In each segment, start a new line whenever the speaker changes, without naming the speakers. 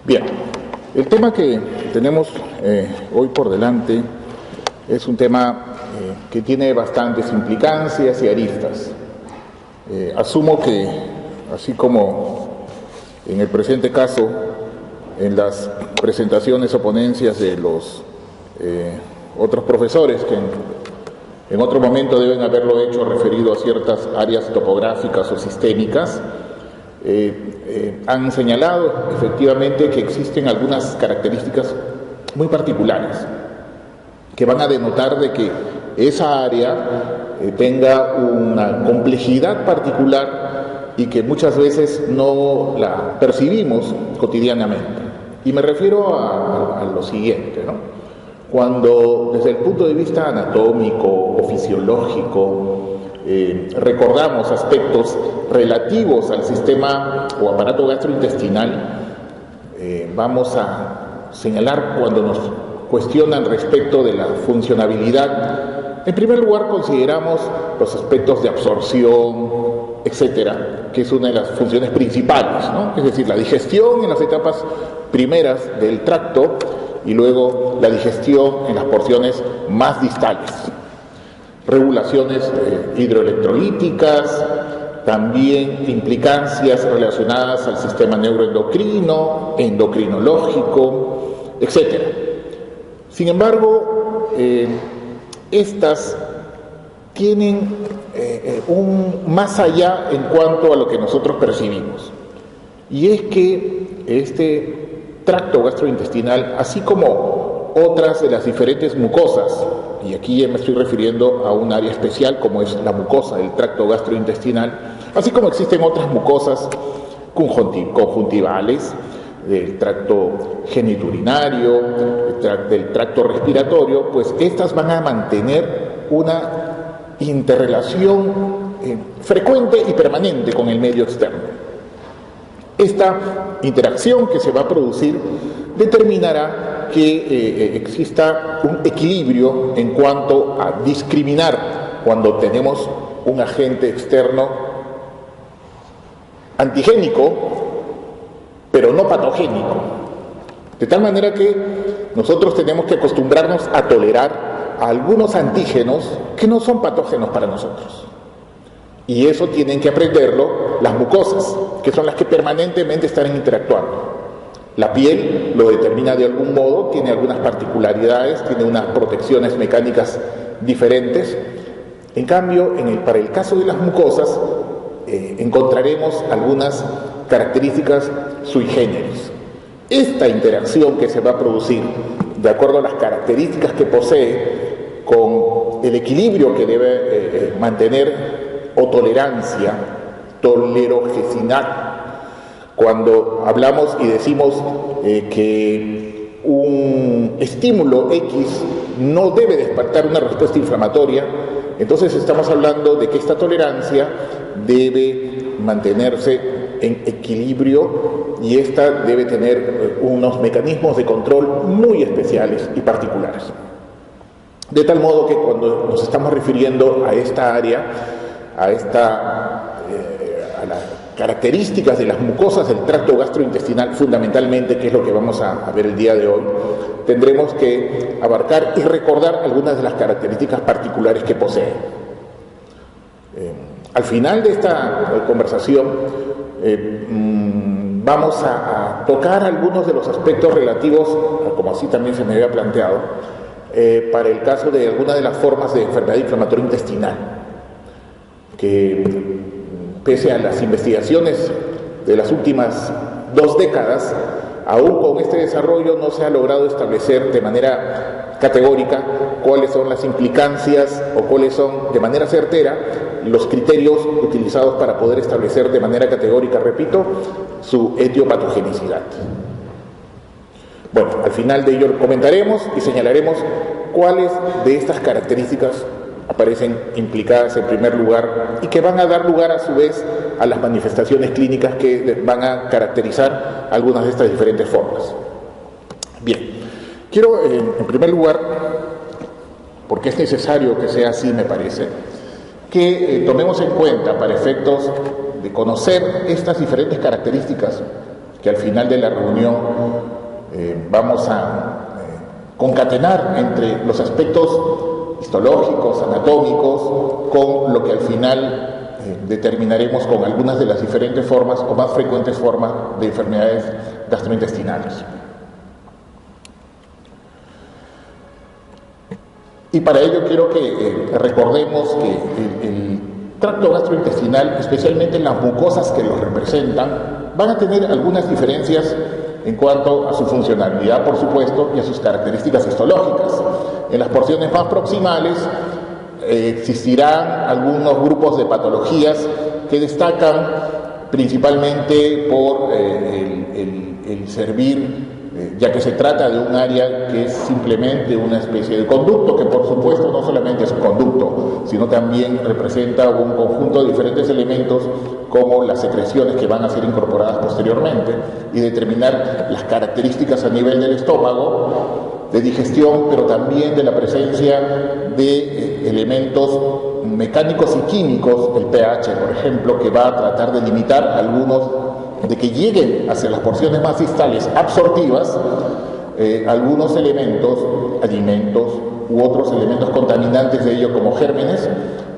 Bien, el tema que tenemos hoy por delante es un tema que tiene bastantes implicancias y aristas. Asumo que, así como en el presente caso, en las presentaciones o ponencias de los otros profesores que en otro momento deben haberlo hecho referido a ciertas áreas topográficas o sistémicas, han señalado efectivamente que existen algunas características muy particulares que van a denotar de que esa área tenga una complejidad particular y que muchas veces no la percibimos cotidianamente. Y me refiero a lo siguiente, ¿no? Cuando desde el punto de vista anatómico o fisiológico recordamos aspectos relativos al sistema o aparato gastrointestinal, vamos a señalar cuando nos cuestionan respecto de la funcionabilidad. En primer lugar, consideramos los aspectos de absorción, etcétera, que es una de las funciones principales, ¿no? Es decir, la digestión en las etapas primeras del tracto y luego la digestión en las porciones más distales. Regulaciones hidroelectrolíticas, también implicancias relacionadas al sistema neuroendocrino, endocrinológico, etcétera. Sin embargo, estas tienen un más allá en cuanto a lo que nosotros percibimos. Y es que este tracto gastrointestinal, así como otras de las diferentes mucosas, y aquí ya me estoy refiriendo a un área especial como es la mucosa del tracto gastrointestinal, así como existen otras mucosas conjuntivales, del tracto genitourinario, del tracto respiratorio, pues estas van a mantener una interrelación frecuente y permanente con el medio externo. Esta interacción que se va a producir determinará que exista un equilibrio en cuanto a discriminar cuando tenemos un agente externo antigénico, pero no patogénico. De tal manera que nosotros tenemos que acostumbrarnos a tolerar a algunos antígenos que no son patógenos para nosotros. Y eso tienen que aprenderlo las mucosas, que son las que permanentemente están interactuando. La piel lo determina de algún modo, tiene algunas particularidades, tiene unas protecciones mecánicas diferentes. En cambio, para el caso de las mucosas, encontraremos algunas características sui generis. Esta interacción que se va a producir, de acuerdo a las características que posee, con el equilibrio que debe mantener o tolerancia, tolerogesidad. Cuando hablamos y decimos que un estímulo X no debe despertar una respuesta inflamatoria, entonces estamos hablando de que esta tolerancia debe mantenerse en equilibrio y esta debe tener unos mecanismos de control muy especiales y particulares. De tal modo que cuando nos estamos refiriendo a esta área, a las características de las mucosas del tracto gastrointestinal fundamentalmente, que es lo que vamos a ver el día de hoy, tendremos que abarcar y recordar algunas de las características particulares que posee. Al final de esta conversación vamos a tocar algunos de los aspectos relativos, como así también se me había planteado, para el caso de alguna de las formas de enfermedad inflamatoria intestinal, que pese a las investigaciones de las últimas 2 décadas, aún con este desarrollo no se ha logrado establecer de manera categórica cuáles son las implicancias o cuáles son de manera certera los criterios utilizados para poder establecer de manera categórica, repito, su etiopatogenicidad. Bueno, al final de ello comentaremos y señalaremos cuáles de estas características aparecen implicadas en primer lugar y que van a dar lugar a su vez a las manifestaciones clínicas que van a caracterizar algunas de estas diferentes formas. Bien, quiero en primer lugar, porque es necesario que sea así me parece, que tomemos en cuenta para efectos de conocer estas diferentes características que al final de la reunión vamos a concatenar entre los aspectos histológicos, anatómicos, con lo que al final determinaremos con algunas de las diferentes formas o más frecuentes formas de enfermedades gastrointestinales. Y para ello quiero que recordemos que el tracto gastrointestinal, especialmente en las mucosas que lo representan, van a tener algunas diferencias en cuanto a su funcionalidad, por supuesto, y a sus características histológicas. En las porciones más proximales existirán algunos grupos de patologías que destacan principalmente por el servir, ya que se trata de un área que es simplemente una especie de conducto, que por supuesto no solamente es un conducto, sino también representa un conjunto de diferentes elementos como las secreciones que van a ser incorporadas posteriormente, y determinar las características a nivel del estómago, de digestión, pero también de la presencia de elementos mecánicos y químicos, el pH, por ejemplo, que va a tratar de limitar algunos, de que lleguen hacia las porciones más distales absortivas algunos elementos, alimentos u otros elementos contaminantes de ello como gérmenes,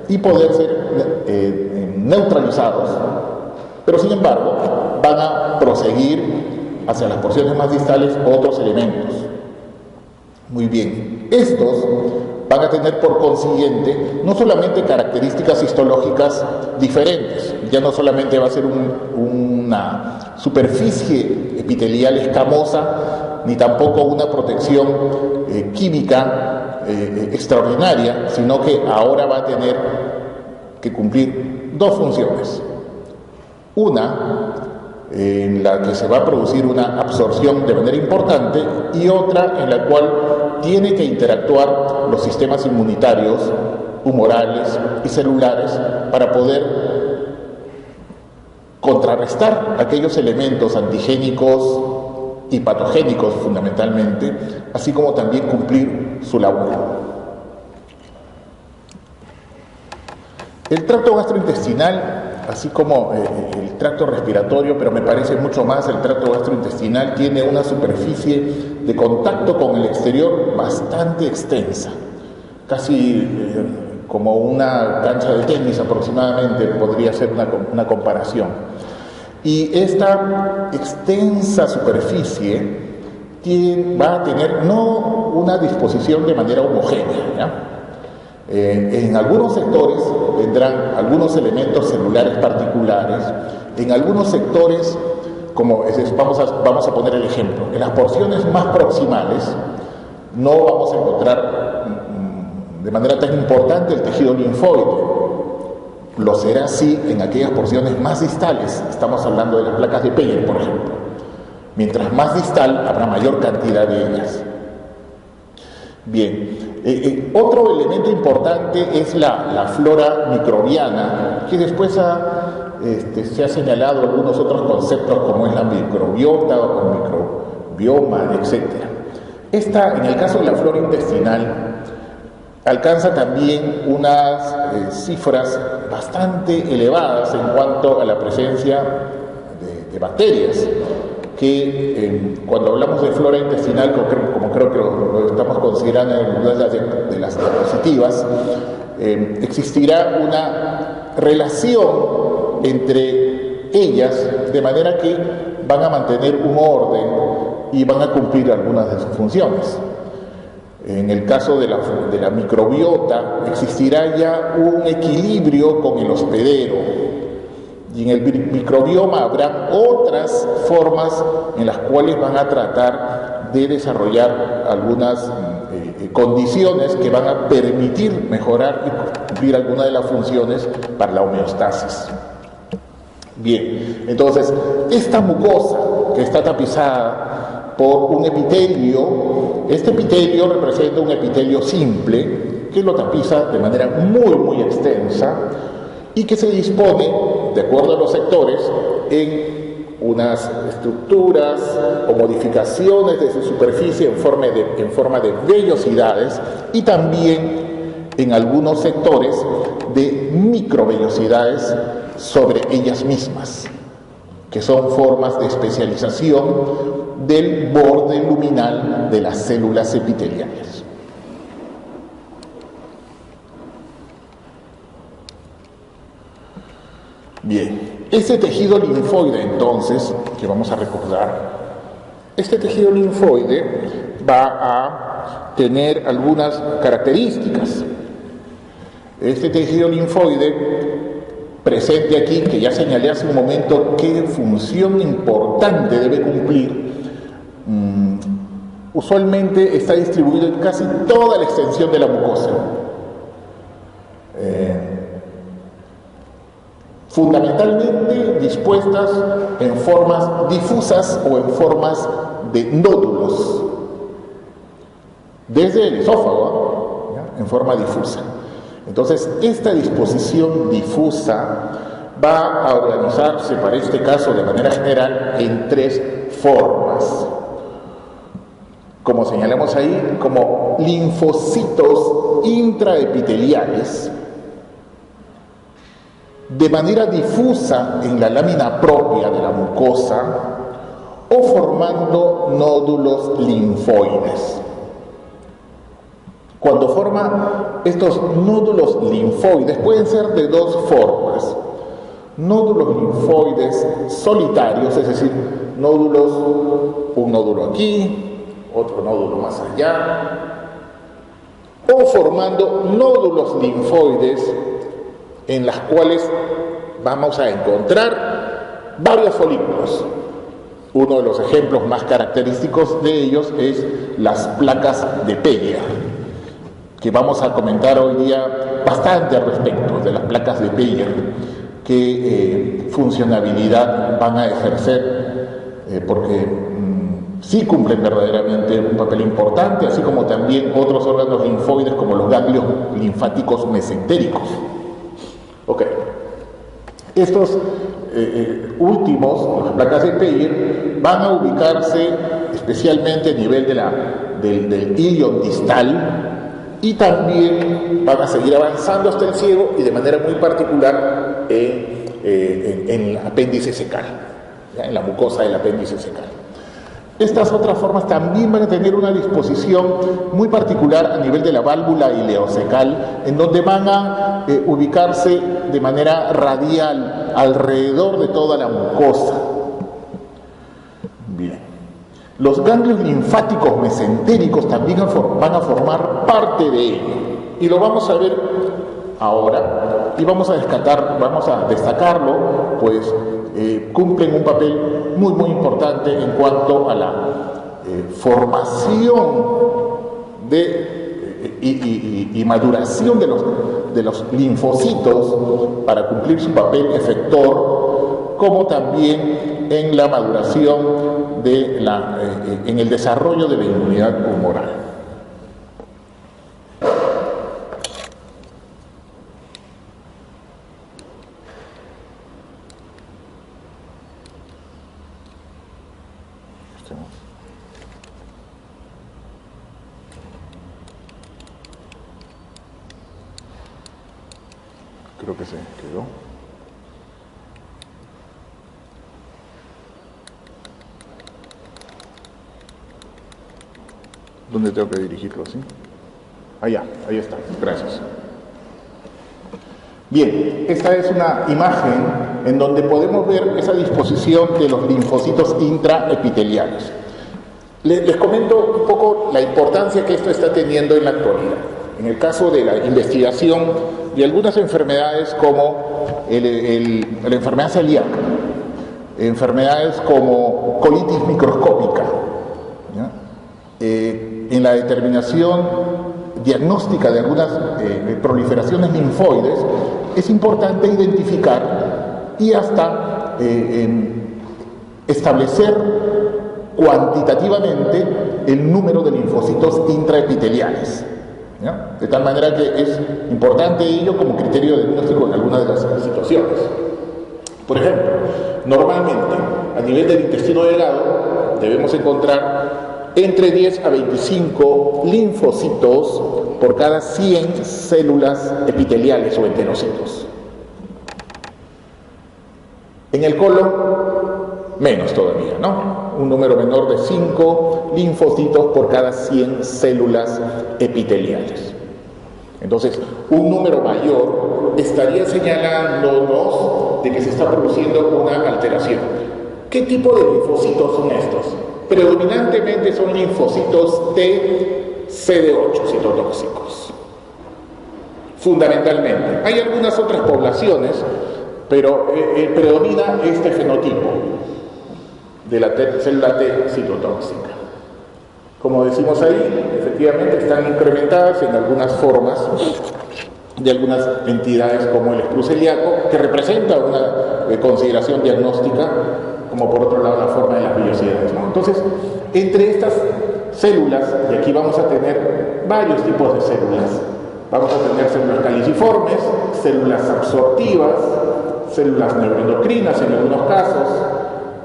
y poder ser neutralizados, pero sin embargo van a proseguir hacia las porciones más distales otros elementos. Muy bien, estos van a tener por consiguiente no solamente características histológicas diferentes, ya no solamente va a ser una superficie epitelial escamosa, ni tampoco una protección química extraordinaria, sino que ahora va a tener que cumplir dos funciones. Una, en la que se va a producir una absorción de manera importante, y otra en la cual tiene que interactuar los sistemas inmunitarios, humorales y celulares para poder contrarrestar aquellos elementos antigénicos y patogénicos fundamentalmente, así como también cumplir su labor. El tracto gastrointestinal, así como el tracto respiratorio, pero me parece mucho más el tracto gastrointestinal, tiene una superficie de contacto con el exterior bastante extensa, casi como una cancha de tenis aproximadamente, podría ser una comparación. Y esta extensa superficie va a tener no una disposición de manera homogénea, ¿ya? En algunos sectores tendrán algunos elementos celulares particulares, en algunos sectores, como vamos a poner el ejemplo, en las porciones más proximales no vamos a encontrar de manera tan importante el tejido linfóide. Lo será así en aquellas porciones más distales, estamos hablando de las placas de Peyer, por ejemplo. Mientras más distal, habrá mayor cantidad de ellas. Bien. Otro elemento importante es la flora microbiana, que después se ha señalado algunos otros conceptos como es la microbiota o microbioma, etc. Esta, en el caso de la flora intestinal, alcanza también unas cifras bastante elevadas en cuanto a la presencia de bacterias, que cuando hablamos de flora intestinal, como creo que lo estamos considerando en algunas de las diapositivas, existirá una relación entre ellas, de manera que van a mantener un orden y van a cumplir algunas de sus funciones. En el caso de la microbiota, existirá ya un equilibrio con el hospedero. Y en el microbioma habrá otras formas en las cuales van a tratar de desarrollar algunas condiciones que van a permitir mejorar y cumplir algunas de las funciones para la homeostasis. Bien, entonces, esta mucosa que está tapizada por un epitelio, este epitelio representa un epitelio simple que lo tapiza de manera muy extensa y que se dispone, de acuerdo a los sectores, en unas estructuras o modificaciones de su superficie en forma de vellosidades, y también en algunos sectores de microvellosidades sobre ellas mismas. que son formas de especialización del borde luminal de las células epiteliales. Bien, este tejido linfoide entonces, que vamos a recordar, este tejido linfoide va a tener algunas características. Este tejido linfoide presente aquí, que ya señalé hace un momento qué función importante debe cumplir, usualmente está distribuido en casi toda la extensión de la mucosa. Fundamentalmente dispuestas en formas difusas o en formas de nódulos, desde el esófago, ¿ya?, en forma difusa. Entonces, esta disposición difusa va a organizarse para este caso de manera general en tres formas. Como señalamos ahí, como linfocitos intraepiteliales, de manera difusa en la lámina propia de la mucosa o formando nódulos linfoides. Cuando forma estos nódulos linfoides pueden ser de dos formas: nódulos linfoides solitarios, es decir, nódulos, un nódulo aquí, otro nódulo más allá, o formando nódulos linfoides en las cuales vamos a encontrar varios folículos. Uno de los ejemplos más característicos de ellos es las placas de Peyer, que vamos a comentar hoy día bastante al respecto de las placas de Peyer, qué funcionalidad van a ejercer, porque sí cumplen verdaderamente un papel importante, así como también otros órganos linfoides como los ganglios linfáticos mesentéricos. Ok, estos últimos, las placas de Peyer, van a ubicarse especialmente a nivel del ilion distal, y también van a seguir avanzando hasta el ciego y de manera muy particular en el apéndice secal, ¿ya?, en la mucosa del apéndice secal. Estas otras formas también van a tener una disposición muy particular a nivel de la válvula ileocecal, en donde van a ubicarse de manera radial alrededor de toda la mucosa. Bien. Los ganglios linfáticos mesentéricos también van a formar parte de ello, y lo vamos a ver ahora, y vamos a destacarlo, pues cumplen un papel muy muy importante en cuanto a la formación y maduración de los linfocitos para cumplir su papel efector, como también en la maduración en el desarrollo de la inmunidad humoral. Creo que se quedó. ¿Dónde tengo que dirigirlo? ¿Sí? Allá, ahí está. Gracias. Bien, esta es una imagen en donde podemos ver esa disposición de los linfocitos intraepiteliales. Les comento un poco la importancia que esto está teniendo en la actualidad. En el caso de la investigación de algunas enfermedades como la enfermedad celíaca, enfermedades como colitis microscópica, ¿ya?, en la determinación diagnóstica de algunas proliferaciones linfoides, es importante identificar y hasta establecer cuantitativamente el número de linfocitos intraepiteliales, ¿ya?, de tal manera que es importante ello como criterio de diagnóstico en algunas de las situaciones. Por ejemplo, normalmente a nivel del intestino delgado debemos encontrar entre 10 a 25 linfocitos por cada 100 células epiteliales o enterocitos. En el colon menos todavía, ¿no? Un número menor de 5 linfocitos por cada 100 células epiteliales. Entonces, un número mayor estaría señalándonos de que se está produciendo una alteración. ¿Qué tipo de linfocitos son estos? Predominantemente son linfocitos T CD8 citotóxicos. Fundamentalmente. Hay algunas otras poblaciones, pero predomina este fenotipo de la célula T citotóxica. Como decimos ahí, efectivamente están incrementadas en algunas formas de algunas entidades como el espru celíaco, que representa una consideración diagnóstica, como por otro lado la forma de las vellosidades, ¿no? Entonces, entre estas células, y aquí vamos a tener varios tipos de células, vamos a tener células caliciformes, células absortivas, células neuroendocrinas en algunos casos,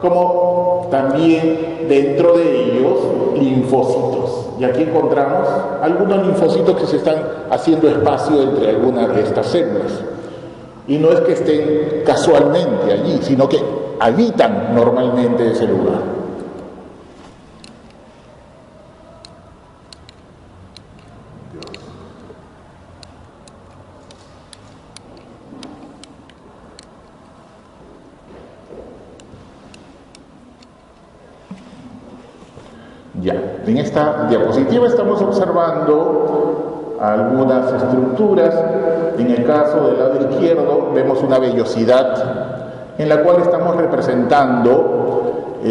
como también dentro de ellos linfocitos. Y aquí encontramos algunos linfocitos que se están haciendo espacio entre algunas de estas células. Y no es que estén casualmente allí, sino que habitan normalmente ese lugar. Ya, en esta diapositiva estamos observando algunas estructuras. En el caso del lado izquierdo vemos una vellosidad en la cual estamos representando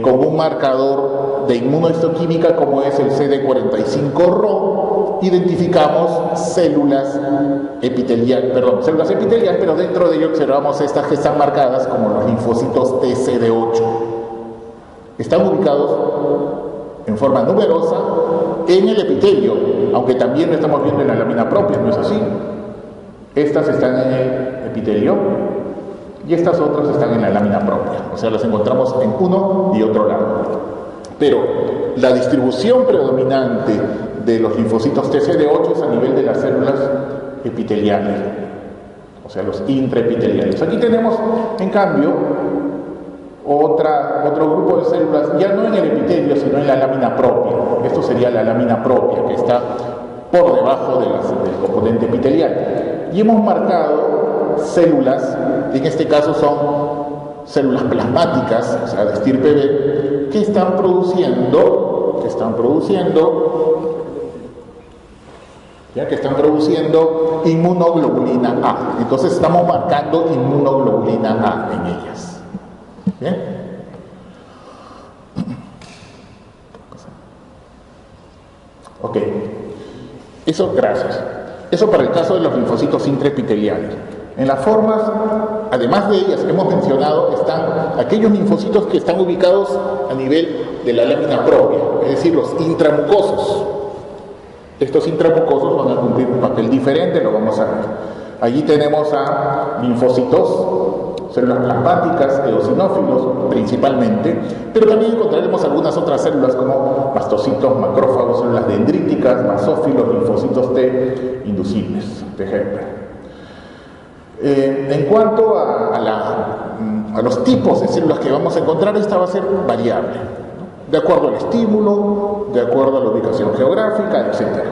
con un marcador de inmunohistoquímica como es el CD45-RO. Identificamos células epiteliales, pero dentro de ello observamos estas que están marcadas como los linfocitos TCD8. Están ubicados en forma numerosa en el epitelio, aunque también lo estamos viendo en la lámina propia, ¿no es así? Estas están en el epitelio y estas otras están en la lámina propia, o sea, las encontramos en uno y otro lado. Pero la distribución predominante de los linfocitos TCD8 es a nivel de las células epiteliales, o sea, los intraepiteliales. Aquí tenemos, en cambio, otro grupo de células, ya no en el epitelio, sino en la lámina propia. Esto sería la lámina propia, que está por debajo del componente epitelial. Y hemos marcado células, en este caso son células plasmáticas, o sea, de estirpe B, que están produciendo inmunoglobulina A. Entonces estamos marcando inmunoglobulina A en ellas. ¿Bien? Ok. Gracias. Eso para el caso de los linfocitos intraepiteliales. En las formas, además de ellas que hemos mencionado, están aquellos linfocitos que están ubicados a nivel de la lámina propia, es decir, los intramucosos. Estos intramucosos van a cumplir un papel diferente, lo vamos a ver. Allí tenemos a linfocitos, células plasmáticas, eosinófilos principalmente, pero también encontraremos algunas otras células como mastocitos, macrófagos, células dendríticas, basófilos, linfocitos T inducibles, T helper. En cuanto a los tipos de células que vamos a encontrar, esta va a ser variable, ¿no? De acuerdo al estímulo, de acuerdo a la ubicación geográfica, etc.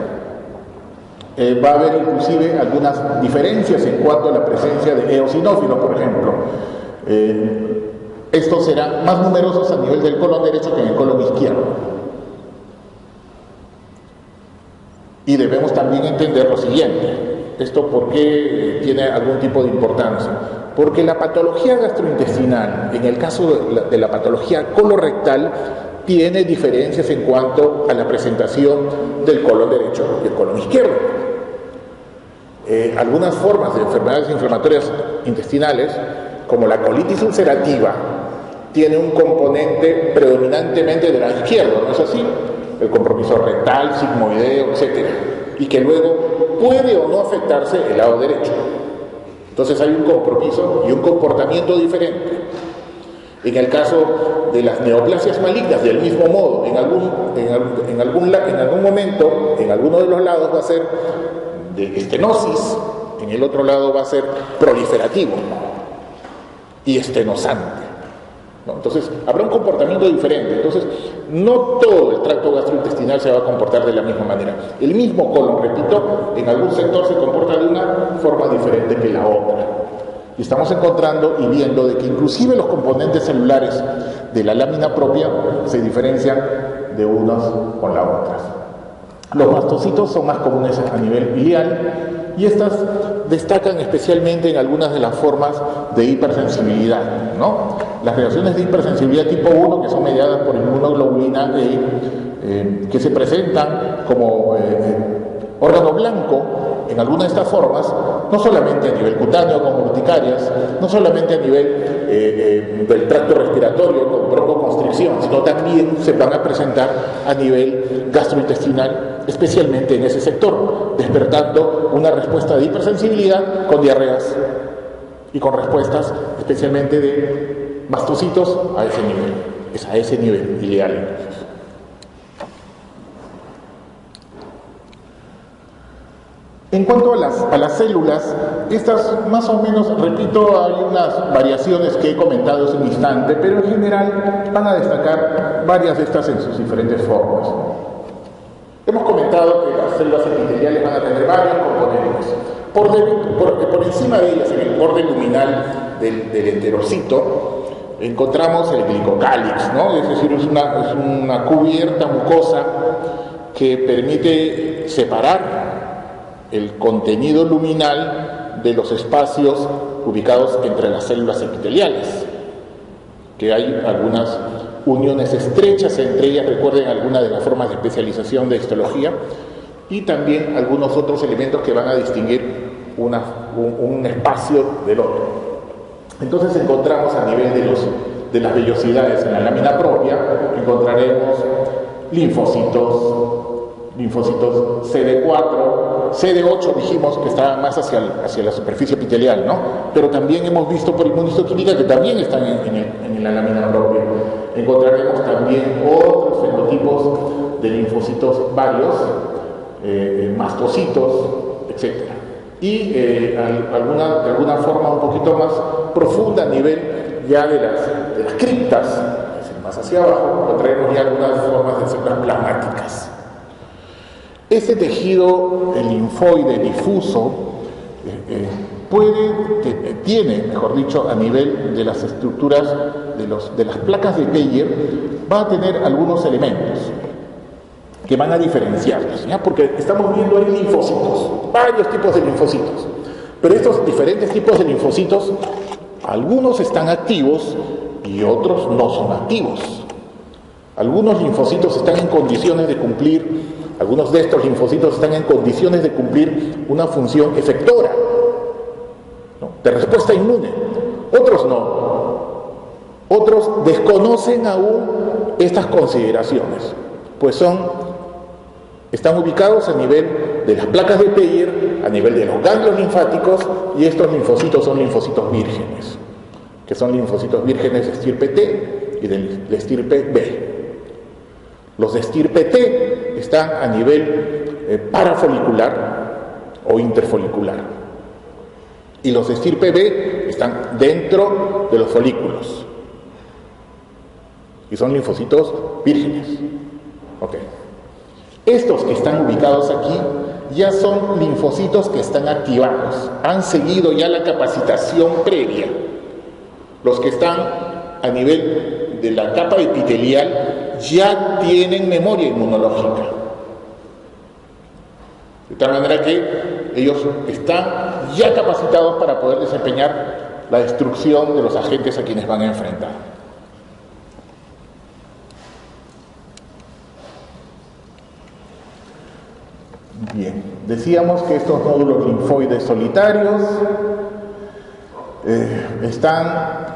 Va a haber inclusive algunas diferencias en cuanto a la presencia de eosinófilos, por ejemplo. Estos serán más numerosos a nivel del colon derecho que en el colon izquierdo. Y debemos también entender lo siguiente. ¿Esto por qué tiene algún tipo de importancia? Porque la patología gastrointestinal, en el caso de la patología colorectal, tiene diferencias en cuanto a la presentación del colon derecho y el colon izquierdo. Algunas formas de enfermedades inflamatorias intestinales, como la colitis ulcerativa, tiene un componente predominantemente del lado izquierdo, ¿no es así? El compromiso rectal, sigmoideo, etc. Y que luego puede o no afectarse el lado derecho. Entonces hay un compromiso y un comportamiento diferente. En el caso de las neoplasias malignas, del mismo modo, en algún momento, en alguno de los lados va a ser de estenosis, en el otro lado va a ser proliferativo y estenosante. ¿no? Entonces, habrá un comportamiento diferente. Entonces, no todo el tracto gastrointestinal se va a comportar de la misma manera. El mismo colon, repito, en algún sector se comporta de una forma diferente que la otra. Y estamos encontrando y viendo de que inclusive los componentes celulares de la lámina propia se diferencian de unas con las otras. Los mastocitos son más comunes a nivel biliar y estas destacan especialmente en algunas de las formas de hipersensibilidad, ¿no? Las reacciones de hipersensibilidad tipo 1, que son mediadas por inmunoglobulina E, que se presentan como órgano blanco en alguna de estas formas, no solamente a nivel cutáneo con urticarias, no solamente a nivel del tracto respiratorio con broncoconstricción, sino también se van a presentar a nivel gastrointestinal, especialmente en ese sector, despertando una respuesta de hipersensibilidad con diarreas y con respuestas especialmente de mastocitos a ese nivel, es a ese nivel ileal. En cuanto a las células, estas más o menos, repito, hay unas variaciones que he comentado hace un instante, pero en general van a destacar varias de estas en sus diferentes formas. Hemos comentado que las células epiteliales van a tener varios componentes. Por encima de ellas, en el borde luminal del enterocito, encontramos el glicocálix, ¿no? Es decir, es una cubierta mucosa que permite separar el contenido luminal de los espacios ubicados entre las células epiteliales, que hay algunas uniones estrechas entre ellas, recuerden algunas de las formas de especialización de histología, y también algunos otros elementos que van a distinguir un espacio del otro. Entonces encontramos a nivel de las vellosidades en la lámina propia, encontraremos linfocitos CD4, CD8 dijimos que está más hacia la superficie epitelial, ¿no? Pero también hemos visto por inmunistoquímica que también están en la lámina propia. Encontraremos también otros fenotipos de linfocitos varios, mastocitos, etc. Y de alguna forma un poquito más profunda a nivel ya de las criptas, es decir, más hacia abajo, encontraremos ya algunas formas de células plasmáticas. Ese tejido linfoide difuso tiene, mejor dicho, a nivel de las estructuras de las placas de Peyer, va a tener algunos elementos que van a diferenciarlos, ¿ya? Porque estamos viendo ahí linfocitos, varios tipos de linfocitos, pero estos diferentes tipos de linfocitos, algunos están activos y otros no son activos. Algunos linfocitos están en condiciones de cumplir, algunos de estos linfocitos están en condiciones de cumplir una función efectora, ¿no?, de respuesta inmune. Otros no. Otros desconocen aún estas consideraciones, pues están ubicados a nivel de las placas de Peyer, a nivel de los ganglios linfáticos, y estos linfocitos son linfocitos vírgenes, que son linfocitos vírgenes de estirpe T y de estirpe B. Los de estirpe T están a nivel parafolicular o interfolicular, y los de estirpe B están dentro de los folículos y son linfocitos vírgenes. Okay. Estos que están ubicados aquí ya son linfocitos que están activados, han seguido ya la capacitación previa. Los que están a nivel de la capa epitelial ya tienen memoria inmunológica, de tal manera que ellos están ya capacitados para poder desempeñar la destrucción de los agentes a quienes van a enfrentar. Bien, decíamos que estos nódulos linfoides solitarios están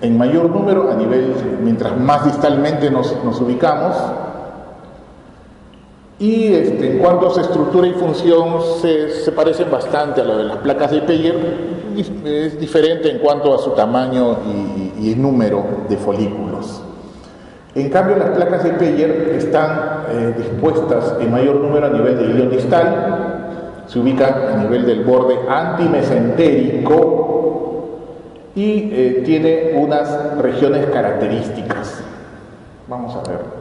en mayor número a nivel, mientras más distalmente nos ubicamos, y en cuanto a su estructura y función se parecen bastante a lo de las placas de Peyer. Es diferente en cuanto a su tamaño y número de folículos. En cambio, las placas de Peyer están dispuestas en mayor número a nivel del hilo distal, se ubican a nivel del borde antimesentérico y tiene unas regiones características. Vamos a ver.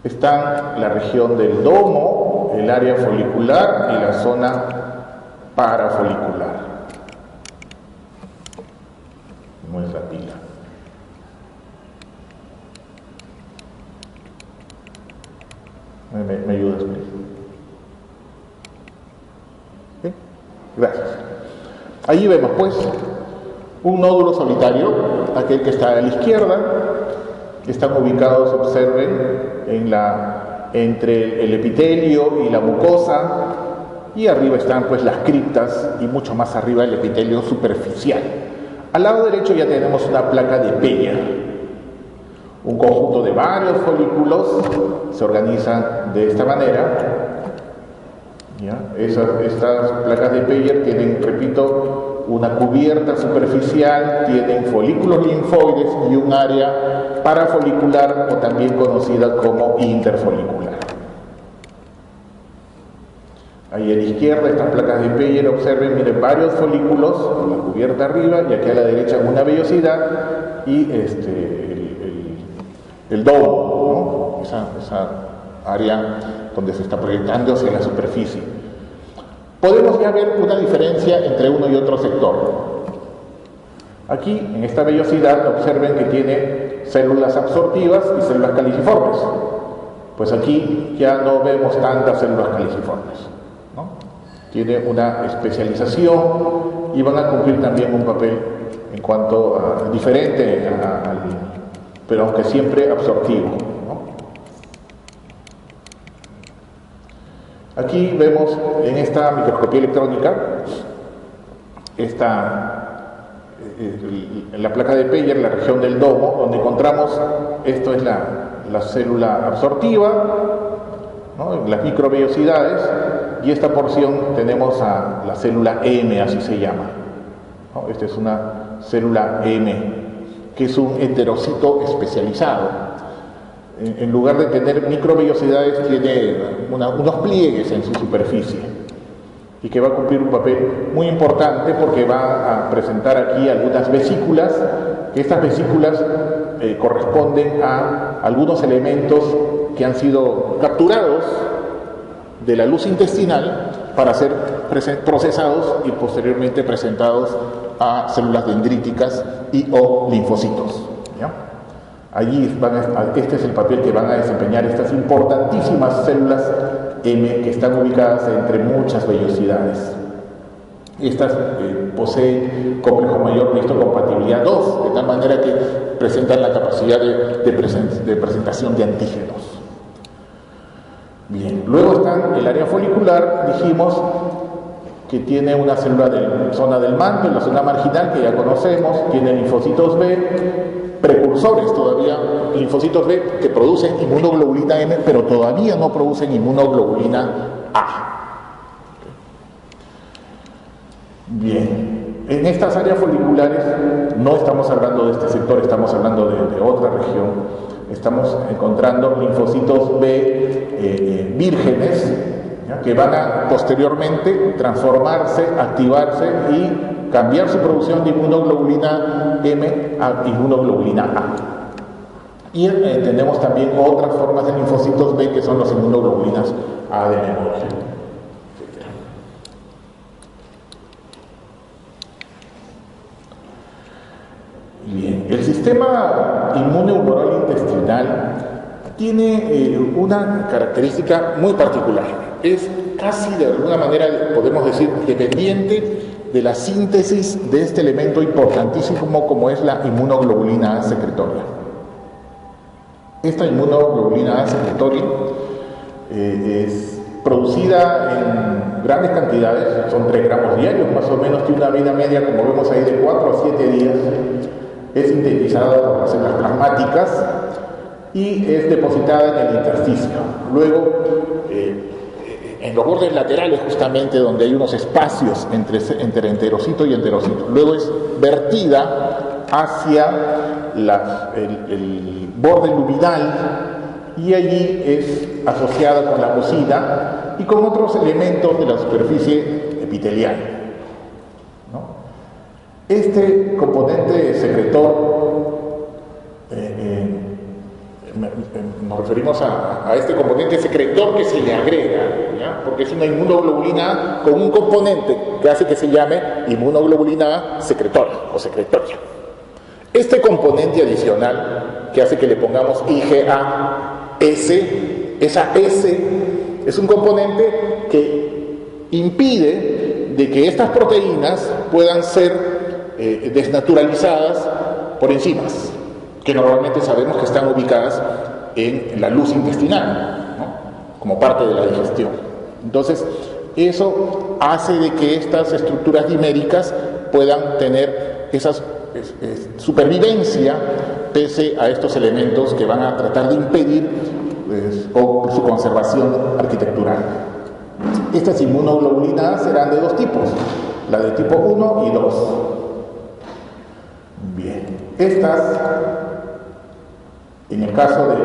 Está la región del domo, el área folicular y la zona parafolicular. No es la pila. ¿Me ayudas, please? ¿Sí? Gracias. Allí vemos, pues, un nódulo solitario, aquel que está a la izquierda. Están ubicados, observen, entre el epitelio y la mucosa, y arriba están, pues, las criptas, y mucho más arriba el epitelio superficial. Al lado derecho ya tenemos una placa de Peyer. Un conjunto de varios folículos se organizan de esta manera. ¿Ya? Estas placas de Peyer tienen, repito, una cubierta superficial, tienen folículos linfoides y un área parafolicular, o también conocida como interfolicular. Ahí a la izquierda, estas placas de Peyer, observen, miren, varios folículos, la cubierta arriba, y aquí a la derecha una vellosidad y el domo, ¿no? Esa área donde se está proyectando hacia la superficie. Podemos ya ver una diferencia entre uno y otro sector. Aquí, en esta vellosidad, observen que tiene células absortivas y células caliciformes. Pues aquí ya no vemos tantas células caliciformes, ¿no? Tiene una especialización y van a cumplir también un papel en cuanto a diferente pero aunque siempre absortivo, ¿no? Aquí vemos en esta microscopía electrónica en la placa de Peyer, la región del domo, donde encontramos, esto es la célula absortiva, ¿no? Las microvellosidades, y esta porción tenemos a la célula M, así se llama, ¿no? Esta es una célula M, que es un enterocito especializado. En lugar de tener microvellosidades, tiene unos pliegues en su superficie, y que va a cumplir un papel muy importante porque va a presentar aquí algunas vesículas, que estas vesículas corresponden a algunos elementos que han sido capturados de la luz intestinal para ser procesados y posteriormente presentados a células dendríticas y o linfocitos, ¿ya? Allí este es el papel que van a desempeñar estas importantísimas células M, que están ubicadas entre muchas vellosidades. Estas poseen complejo mayor de histocompatibilidad 2, de tal manera que presentan la capacidad de presentación de antígenos. Bien, luego está el área folicular, dijimos que tiene una célula de zona del manto, la zona marginal, que ya conocemos, tiene linfocitos B, precursores todavía, linfocitos B que producen inmunoglobulina M, pero todavía no producen inmunoglobulina A. Bien, en estas áreas foliculares no estamos hablando de este sector, estamos hablando de otra región. Estamos encontrando linfocitos B vírgenes, ¿ya? Que van a posteriormente transformarse, activarse y cambiar su producción de inmunoglobulina M a inmunoglobulina A. Y tenemos también otras formas de linfocitos B, que son los inmunoglobulinas A de memoria. Bien, el sistema inmune humoral intestinal tiene una característica muy particular. Es casi, de alguna manera, podemos decir, dependiente de la síntesis de este elemento importantísimo como es la inmunoglobulina A secretoria. Esta inmunoglobulina A secretoria es producida en grandes cantidades, son 3 gramos diarios, más o menos, tiene una vida media, como vemos ahí, de 4 a 7 días. Es sintetizada por las células plasmáticas y es depositada en el intersticio. Luego, en los bordes laterales, justamente donde hay unos espacios entre enterocito y enterocito. Luego es vertida hacia el borde luminal, y allí es asociada con la mucina y con otros elementos de la superficie epitelial, ¿no? Este componente secretor, nos referimos a este componente secretor que se le agrega, ¿ya? Porque es una inmunoglobulina A con un componente que hace que se llame inmunoglobulina A secretora o secretoria. Este componente adicional que hace que le pongamos IgA-S, esa S es un componente que impide de que estas proteínas puedan ser desnaturalizadas por enzimas, que normalmente sabemos que están ubicadas en la luz intestinal, ¿no? Como parte de la digestión. Entonces, eso hace de que estas estructuras diméricas puedan tener esa supervivencia pese a estos elementos que van a tratar de impedir su conservación arquitectural. Estas inmunoglobulinas serán de dos tipos, la de tipo 1 y 2. Bien, estas, en el caso de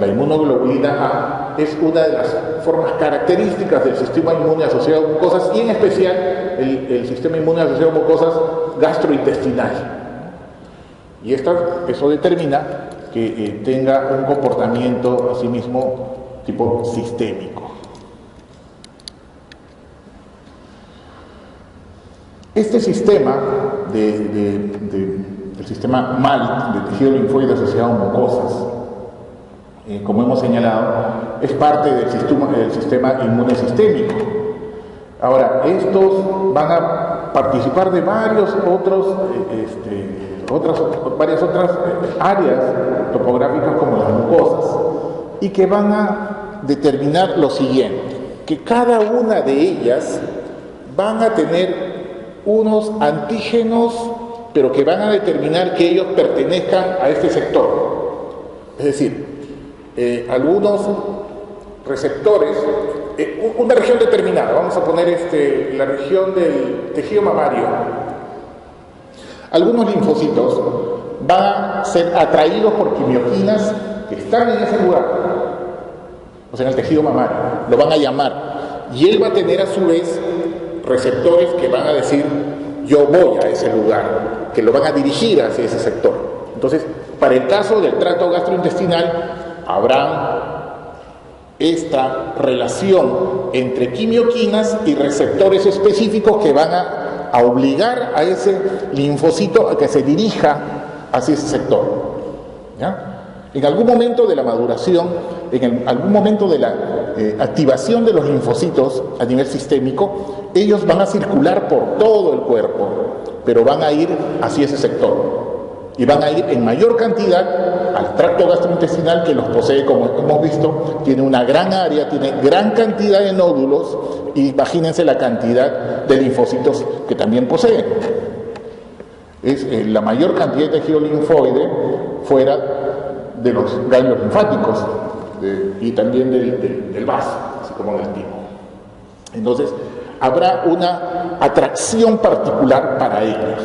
la inmunoglobulina A, es una de las formas características del sistema inmune asociado a mucosas y en especial el sistema inmune asociado a mucosas gastrointestinal. Y eso determina que tenga un comportamiento asimismo tipo sistémico. Este sistema del sistema MALT, de tejido linfoide asociado a mucosas, como hemos señalado, es parte del sistema inmune sistémico. Ahora, estos van a participar de varias otras áreas topográficas como las mucosas y que van a determinar lo siguiente, que cada una de ellas van a tener unos antígenos, pero que van a determinar que ellos pertenezcan a este sector. Es decir, algunos receptores, una región determinada, vamos a poner la región del tejido mamario. Algunos linfocitos van a ser atraídos por quimioquinas que están en ese lugar, o sea, en el tejido mamario, lo van a llamar, y él va a tener a su vez receptores que van a decir yo voy a ese lugar, que lo van a dirigir hacia ese sector. Entonces, para el caso del tracto gastrointestinal, habrá esta relación entre quimioquinas y receptores específicos que van a obligar a ese linfocito a que se dirija hacia ese sector, ¿ya? En algún momento de la maduración, algún momento de la activación de los linfocitos a nivel sistémico, ellos van a circular por todo el cuerpo, pero van a ir hacia ese sector. Y van a ir en mayor cantidad al tracto gastrointestinal, que los posee, como hemos visto, tiene una gran área, tiene gran cantidad de nódulos, y imagínense la cantidad de linfocitos que también posee. Es la mayor cantidad de tejido linfoide fuera de los ganglios linfáticos y también del vaso, así como del timo. Entonces, habrá una atracción particular para ellos.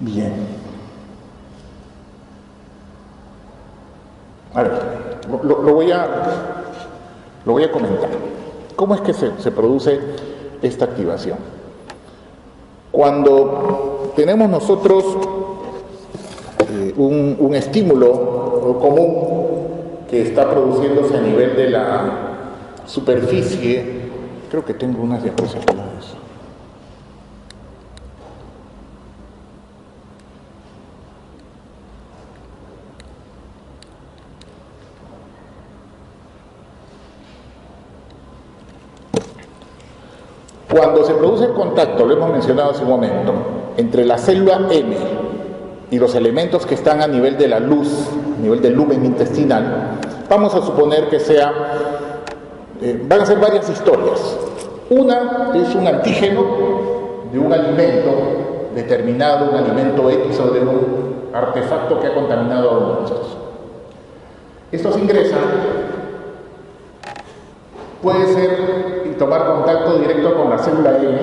Bien. A ver, lo voy a comentar. ¿Cómo es que se produce esta activación? Cuando tenemos nosotros un estímulo común que está produciéndose a nivel de la superficie, creo que tengo unas diapositivas. Cuando se produce el contacto, lo hemos mencionado hace un momento, entre la célula M y los elementos que están a nivel de la luz, a nivel del lumen intestinal, vamos a suponer que van a ser varias historias. Una es un antígeno de un alimento determinado, un alimento X o de un artefacto que ha contaminado a nosotros. Estos ingresan, puede ser tomar contacto directo con la célula M,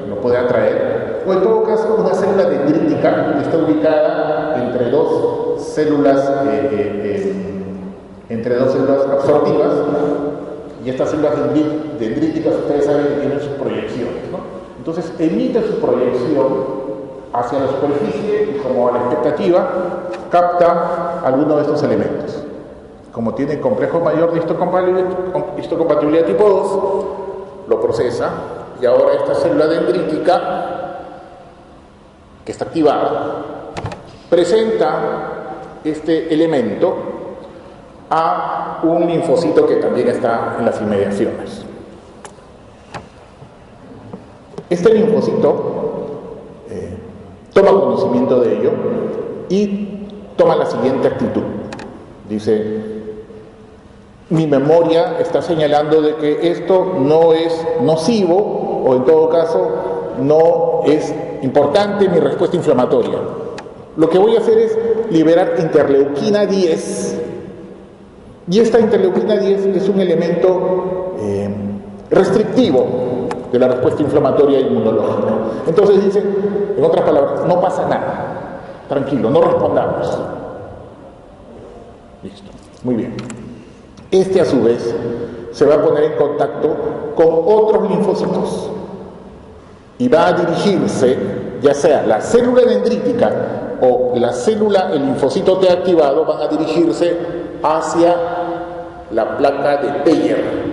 lo puede atraer, o en todo caso una célula dendrítica que está ubicada entre dos células absortivas, Y estas células dendríticas, ustedes saben que tienen sus proyecciones, ¿no? Entonces emite su proyección hacia la superficie y, como a la expectativa, capta alguno de estos elementos. Como tiene complejo mayor de histocompatibilidad tipo 2, lo procesa, y ahora esta célula dendrítica, que está activada, presenta este elemento a un linfocito que también está en las inmediaciones. Este linfocito toma conocimiento de ello y toma la siguiente actitud. Dice: mi memoria está señalando de que esto no es nocivo, o en todo caso no es importante mi respuesta inflamatoria. Lo que voy a hacer es liberar interleuquina 10, y esta interleuquina 10 es un elemento restrictivo de la respuesta inflamatoria inmunológica. Entonces dice, en otras palabras, no pasa nada, tranquilo, no respondamos. Listo, muy bien. Este, a su vez, se va a poner en contacto con otros linfocitos y va a dirigirse, ya sea la célula dendrítica o la célula, el linfocito T activado, van a dirigirse hacia la placa de Peyer.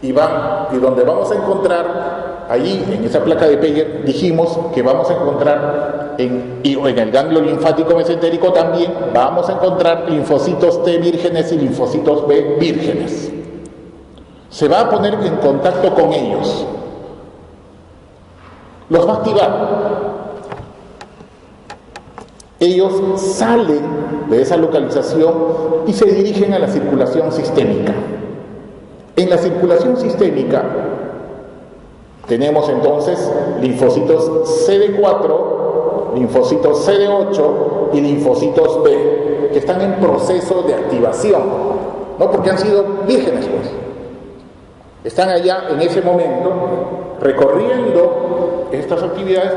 Y donde vamos a encontrar, ahí en esa placa de Peyer, dijimos que vamos a encontrar en el ganglio linfático mesentérico también vamos a encontrar linfocitos T vírgenes y linfocitos B vírgenes. Se va a poner en contacto con ellos, los va a activar. Ellos salen de esa localización y se dirigen a la circulación sistémica. En la circulación sistémica tenemos entonces linfocitos CD4, linfocitos CD8 y linfocitos B, que están en proceso de activación, ¿no? Porque han sido vírgenes, pues. Están allá en ese momento recorriendo estas actividades,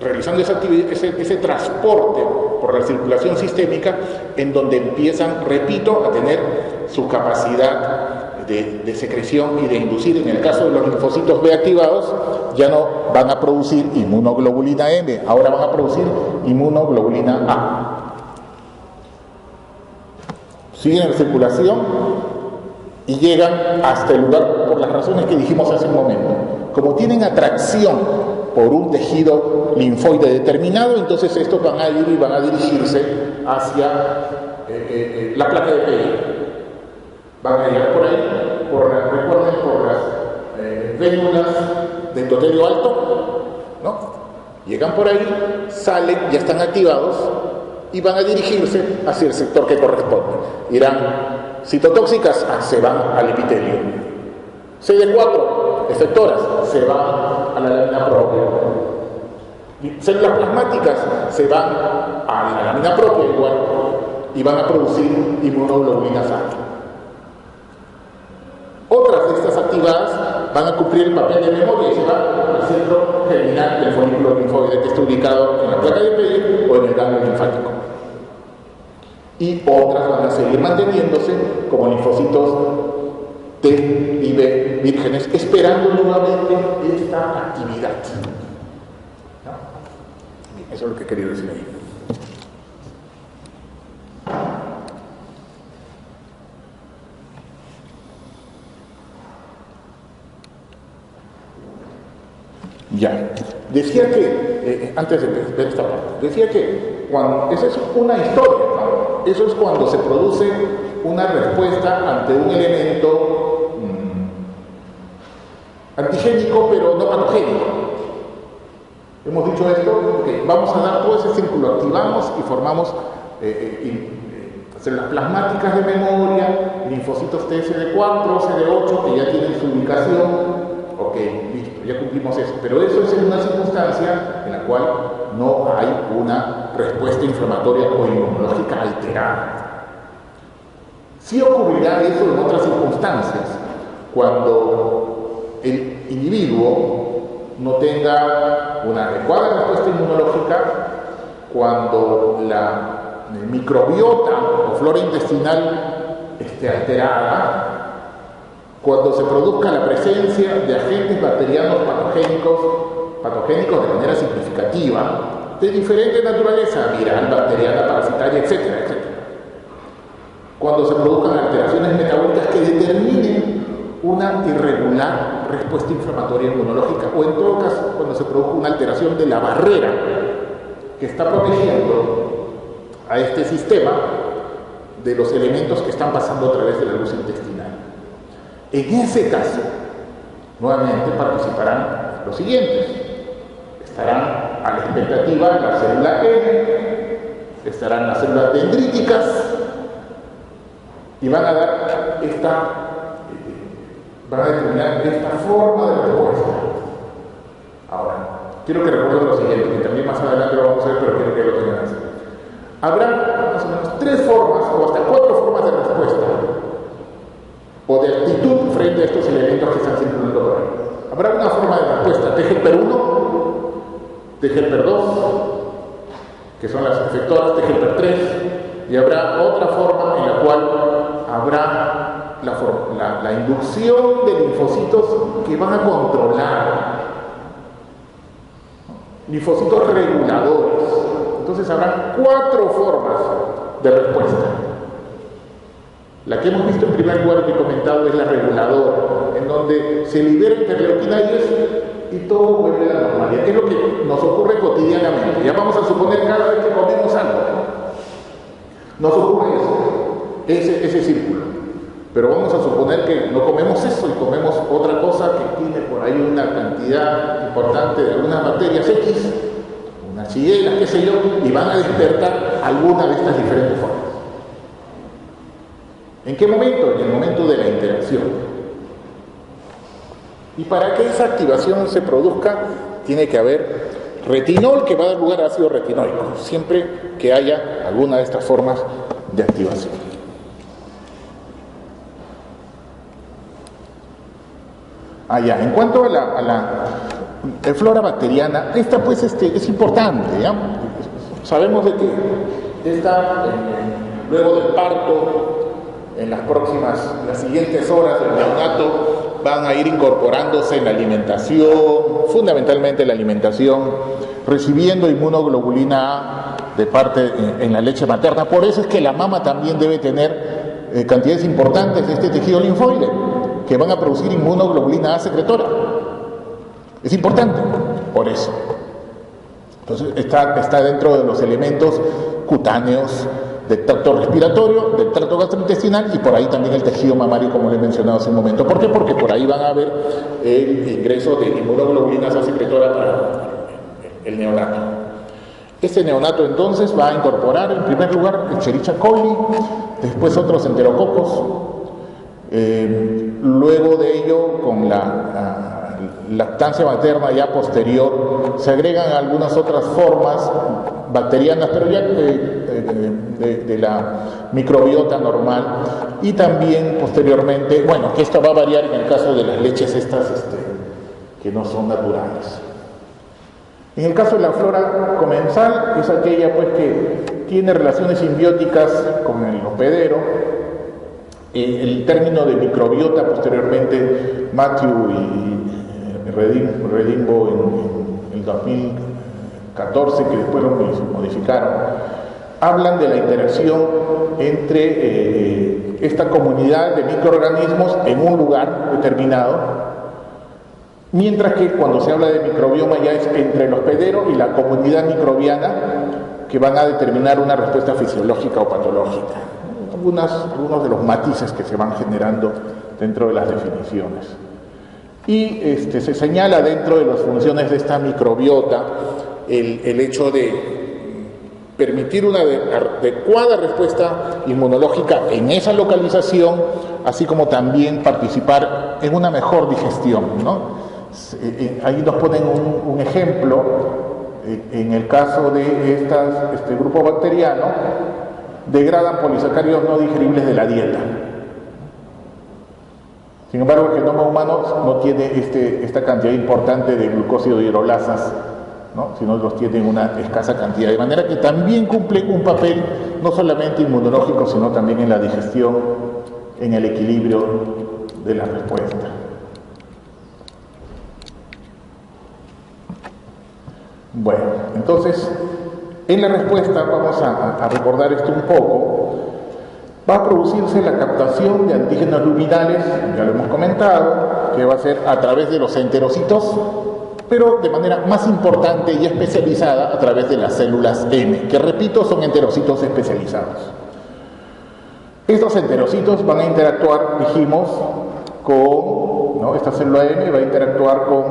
realizando ese transporte por la circulación sistémica, en donde empiezan, repito, a tener su capacidad de secreción y de inducir. En el caso de los linfocitos B activados, ya no van a producir inmunoglobulina M, ahora van a producir inmunoglobulina A. Siguen en circulación y llegan hasta el lugar por las razones que dijimos hace un momento. Como tienen atracción por un tejido linfoide determinado, entonces estos van a ir y van a dirigirse hacia la placa de Peyer. Van a llegar por ahí, recuerden, por las vénulas de endotelio alto, ¿no? Llegan por ahí, salen, ya están activados y van a dirigirse hacia el sector que corresponde. Irán citotóxicas, se van al epitelio. CD4, efectoras, se van a la lámina propia. Células plasmáticas se van a la lámina propia igual y van a producir inmunoglobulinas A. Otras de estas activadas van a cumplir el papel de memoria y se van al centro germinal del folículo linfoide, que está ubicado en la placa de Peyer o en el ganglio linfático. Y otras van a seguir manteniéndose como linfocitos T y B vírgenes, esperando nuevamente esta actividad. ¿No? Bien, eso es lo que quería decir ahí. Ya, decía que, antes de ver esta parte, decía que esa es una historia, ¿no? Eso es cuando se produce una respuesta ante un elemento antigénico, pero no patogénico. Hemos dicho esto, porque vamos a dar todo ese círculo, activamos y formamos células plasmáticas de memoria, linfocitos TSD4, CD8, que ya tienen su ubicación. Ok, listo, ya cumplimos eso. Pero eso es en una circunstancia en la cual no hay una respuesta inflamatoria o inmunológica alterada. Sí ocurrirá eso en otras circunstancias, cuando el individuo no tenga una adecuada respuesta inmunológica, cuando la microbiota o flora intestinal esté alterada, cuando se produzca la presencia de agentes bacterianos patogénicos de manera significativa, de diferente naturaleza, viral, bacteriana, parasitaria, etcétera, etcétera. Cuando se produzcan alteraciones metabólicas que determinen una irregular respuesta inflamatoria inmunológica, o en todo caso, cuando se produzca una alteración de la barrera que está protegiendo a este sistema de los elementos que están pasando a través de la luz intestinal. En ese caso, nuevamente participarán los siguientes. Estarán a la expectativa la célula N, estarán las células dendríticas y van a determinar esta forma de respuesta. Ahora, quiero que recuerden lo siguiente, que también más adelante lo vamos a ver, pero quiero que lo tengan así. Habrá más o menos 3 formas o hasta 4 formas de respuesta o de actitud frente a estos elementos que están circulando por ahí. Habrá una forma de respuesta, T-helper-1, T-helper-2, que son las efectoras, T-helper-3, y habrá otra forma en la cual habrá la inducción de linfocitos que van a controlar, linfocitos reguladores. Entonces habrá 4 formas de respuesta. La que hemos visto en primer lugar que he comentado es la reguladora, en donde se libera interleuquina 10 y todo vuelve a la normalidad. Es lo que nos ocurre cotidianamente. Ya vamos a suponer cada vez que comemos algo, ¿no? Nos ocurre eso, ese círculo. Pero vamos a suponer que no comemos eso y comemos otra cosa que tiene por ahí una cantidad importante de algunas bacterias X, unas shigella, qué sé yo, y van a despertar alguna de estas diferentes formas. ¿En qué momento? En el momento de la interacción. Y para que esa activación se produzca, tiene que haber retinol que va a dar lugar a ácido retinoico, siempre que haya alguna de estas formas de activación. En cuanto a la flora bacteriana, esta pues es importante, ¿ya? Sabemos de que esta, luego del parto, en las siguientes horas del neonato, van a ir incorporándose en la alimentación, fundamentalmente la alimentación, recibiendo inmunoglobulina A de parte en la leche materna. Por eso es que la mama también debe tener cantidades importantes de este tejido linfoide, que van a producir inmunoglobulina A secretora. Es importante, por eso. Entonces está dentro de los elementos cutáneos del tracto respiratorio, del tracto gastrointestinal y por ahí también el tejido mamario, como le he mencionado hace un momento. ¿Por qué? Porque por ahí van a haber el ingreso de inmunoglobulinas A secretora para el neonato. Este neonato entonces va a incorporar en primer lugar Escherichia coli, después otros enterococos, luego de ello con la lactancia materna ya posterior se agregan algunas otras formas bacterianas, pero ya de la microbiota normal, y también posteriormente, bueno, que esto va a variar en el caso de las leches estas que no son naturales. En el caso de la flora comensal, es aquella pues que tiene relaciones simbióticas con el hospedero. El término de microbiota posteriormente Matthew y Redimbo en el 2014, que después lo modificaron, hablan de la interacción entre esta comunidad de microorganismos en un lugar determinado, mientras que cuando se habla de microbioma ya es entre el hospedero y la comunidad microbiana, que van a determinar una respuesta fisiológica o patológica. Algunos de los matices que se van generando dentro de las definiciones. Y se señala dentro de las funciones de esta microbiota el hecho de permitir una adecuada respuesta inmunológica en esa localización, así como también participar en una mejor digestión, ¿no? Ahí nos ponen un ejemplo, en el caso de este grupo bacteriano, degradan polisacáridos no digeribles de la dieta. Sin embargo, el genoma humano no tiene esta cantidad importante de glucósido hidrolasas ¿no? Sino los tienen una escasa cantidad, de manera que también cumplen un papel no solamente inmunológico, sino también en la digestión, en el equilibrio de la respuesta. Bueno, entonces, en la respuesta, vamos a recordar esto un poco, va a producirse la captación de antígenos luminales, ya lo hemos comentado, que va a ser a través de los enterocitos, pero de manera más importante y especializada a través de las células M, que repito, son enterocitos especializados. Estos enterocitos van a interactuar, dijimos, con, ¿no? Esta célula M va a interactuar con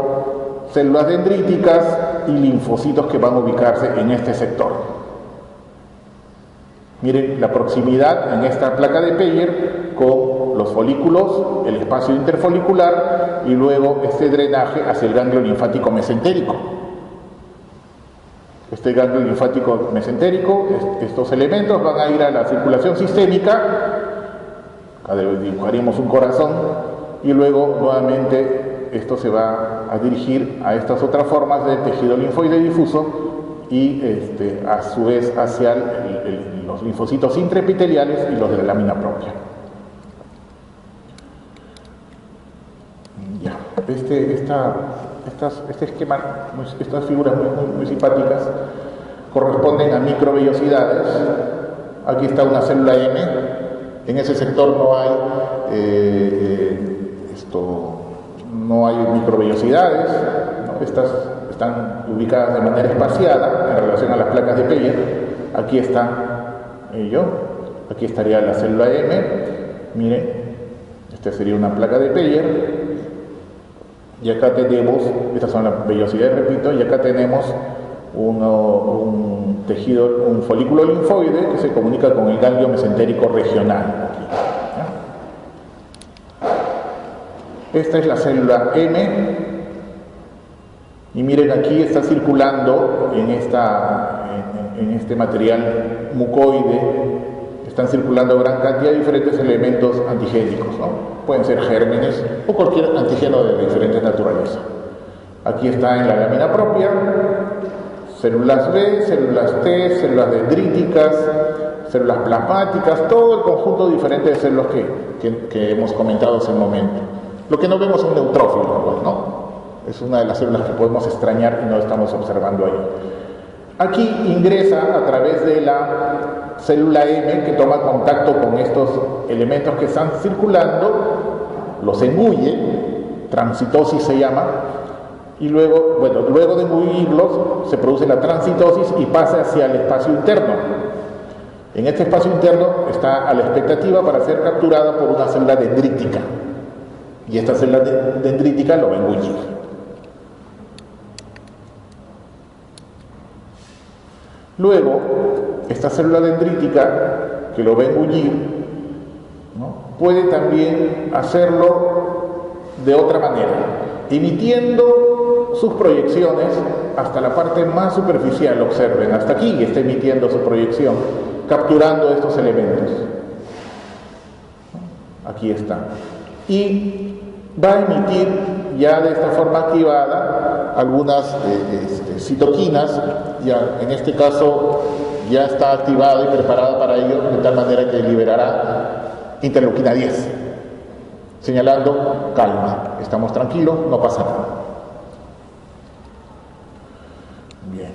células dendríticas y linfocitos que van a ubicarse en este sector. Miren la proximidad en esta placa de Peyer con los folículos, el espacio interfolicular y luego este drenaje hacia el ganglio linfático mesentérico. Este ganglio linfático mesentérico, estos elementos van a ir a la circulación sistémica, acá dibujaríamos un corazón, y luego nuevamente esto se va a dirigir a estas otras formas de tejido linfoide difuso y a su vez hacia los linfocitos intraepiteliales y los de la lámina propia. Ya, este esquema, estas figuras muy simpáticas corresponden a microvellosidades. Aquí está una célula M, en ese sector no hay microvellosidades, ¿no? Estas están ubicadas de manera espaciada en relación a las placas de Peyer. Aquí está aquí estaría la célula M, miren, esta sería una placa de Peyer, y acá tenemos, estas son las vellosidades, repito, y acá tenemos un tejido, un folículo linfoide que se comunica con el ganglio mesentérico regional. Esta es la célula M, y miren, aquí está circulando en este material mucoide, están circulando gran cantidad de diferentes elementos antigénicos, ¿no? Pueden ser gérmenes o cualquier antígeno de diferentes naturaleza. Aquí está en la lámina propia, células B, células T, células dendríticas, células plasmáticas, todo el conjunto diferente de células que hemos comentado hace un momento. Lo que no vemos es un neutrófilo, ¿no? Es una de las células que podemos extrañar y no estamos observando ahí. Aquí ingresa a través de la célula M, que toma contacto con estos elementos que están circulando, los engulle, transitosis se llama, y luego de engullirlos se produce la transitosis y pasa hacia el espacio interno. En este espacio interno está a la expectativa para ser capturada por una célula dendrítica, y esta célula dendrítica lo va a engullir. Luego, esta célula dendrítica que lo va a engullir, ¿no? Puede también hacerlo de otra manera, emitiendo sus proyecciones hasta la parte más superficial. Observen, hasta aquí está emitiendo su proyección, capturando estos elementos. Aquí está. Y va a emitir ya de esta forma activada algunas citoquinas, ya en este caso ya está activada y preparada para ello, de tal manera que liberará interleuquina 10, señalando calma, estamos tranquilos, no pasa nada. Bien,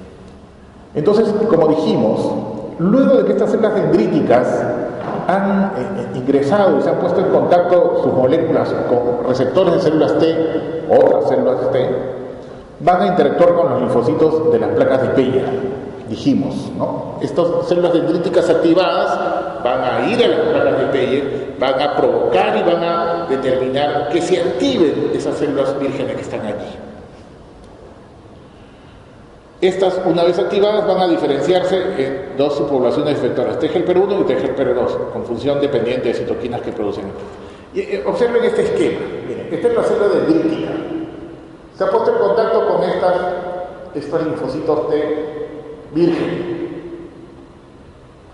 entonces, como dijimos, luego de que estas células dendríticas han ingresado y se han puesto en contacto sus moléculas con receptores de células T, otras células T, van a interactuar con los linfocitos de las placas de Peyer, dijimos, ¿no? Estas células dendríticas activadas van a ir a las placas de Peyer, van a provocar y van a determinar que se activen esas células vírgenes que están allí. Estas, una vez activadas, van a diferenciarse en dos subpoblaciones de efectoras, T-helper1 y T-helper2, con función dependiente de citoquinas que producen. Y, observen este esquema. Miren, esta es la célula dendrítica. Se ha puesto en contacto con estos linfocitos T virgen,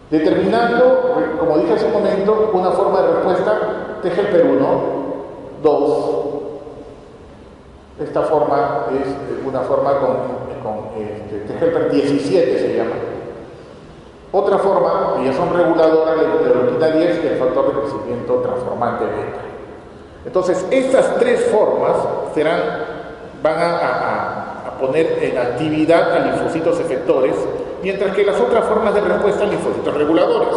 determinando, como dije hace un momento, una forma de respuesta T-helper1, 2, Esta forma es una forma con T-helper 17 se llama. Otra forma, que ya son reguladoras, la interleuquina 10 y el factor de crecimiento transformante beta. Entonces, estas tres formas van a poner en actividad a linfocitos efectores, mientras que las otras formas de respuesta a linfocitos reguladores.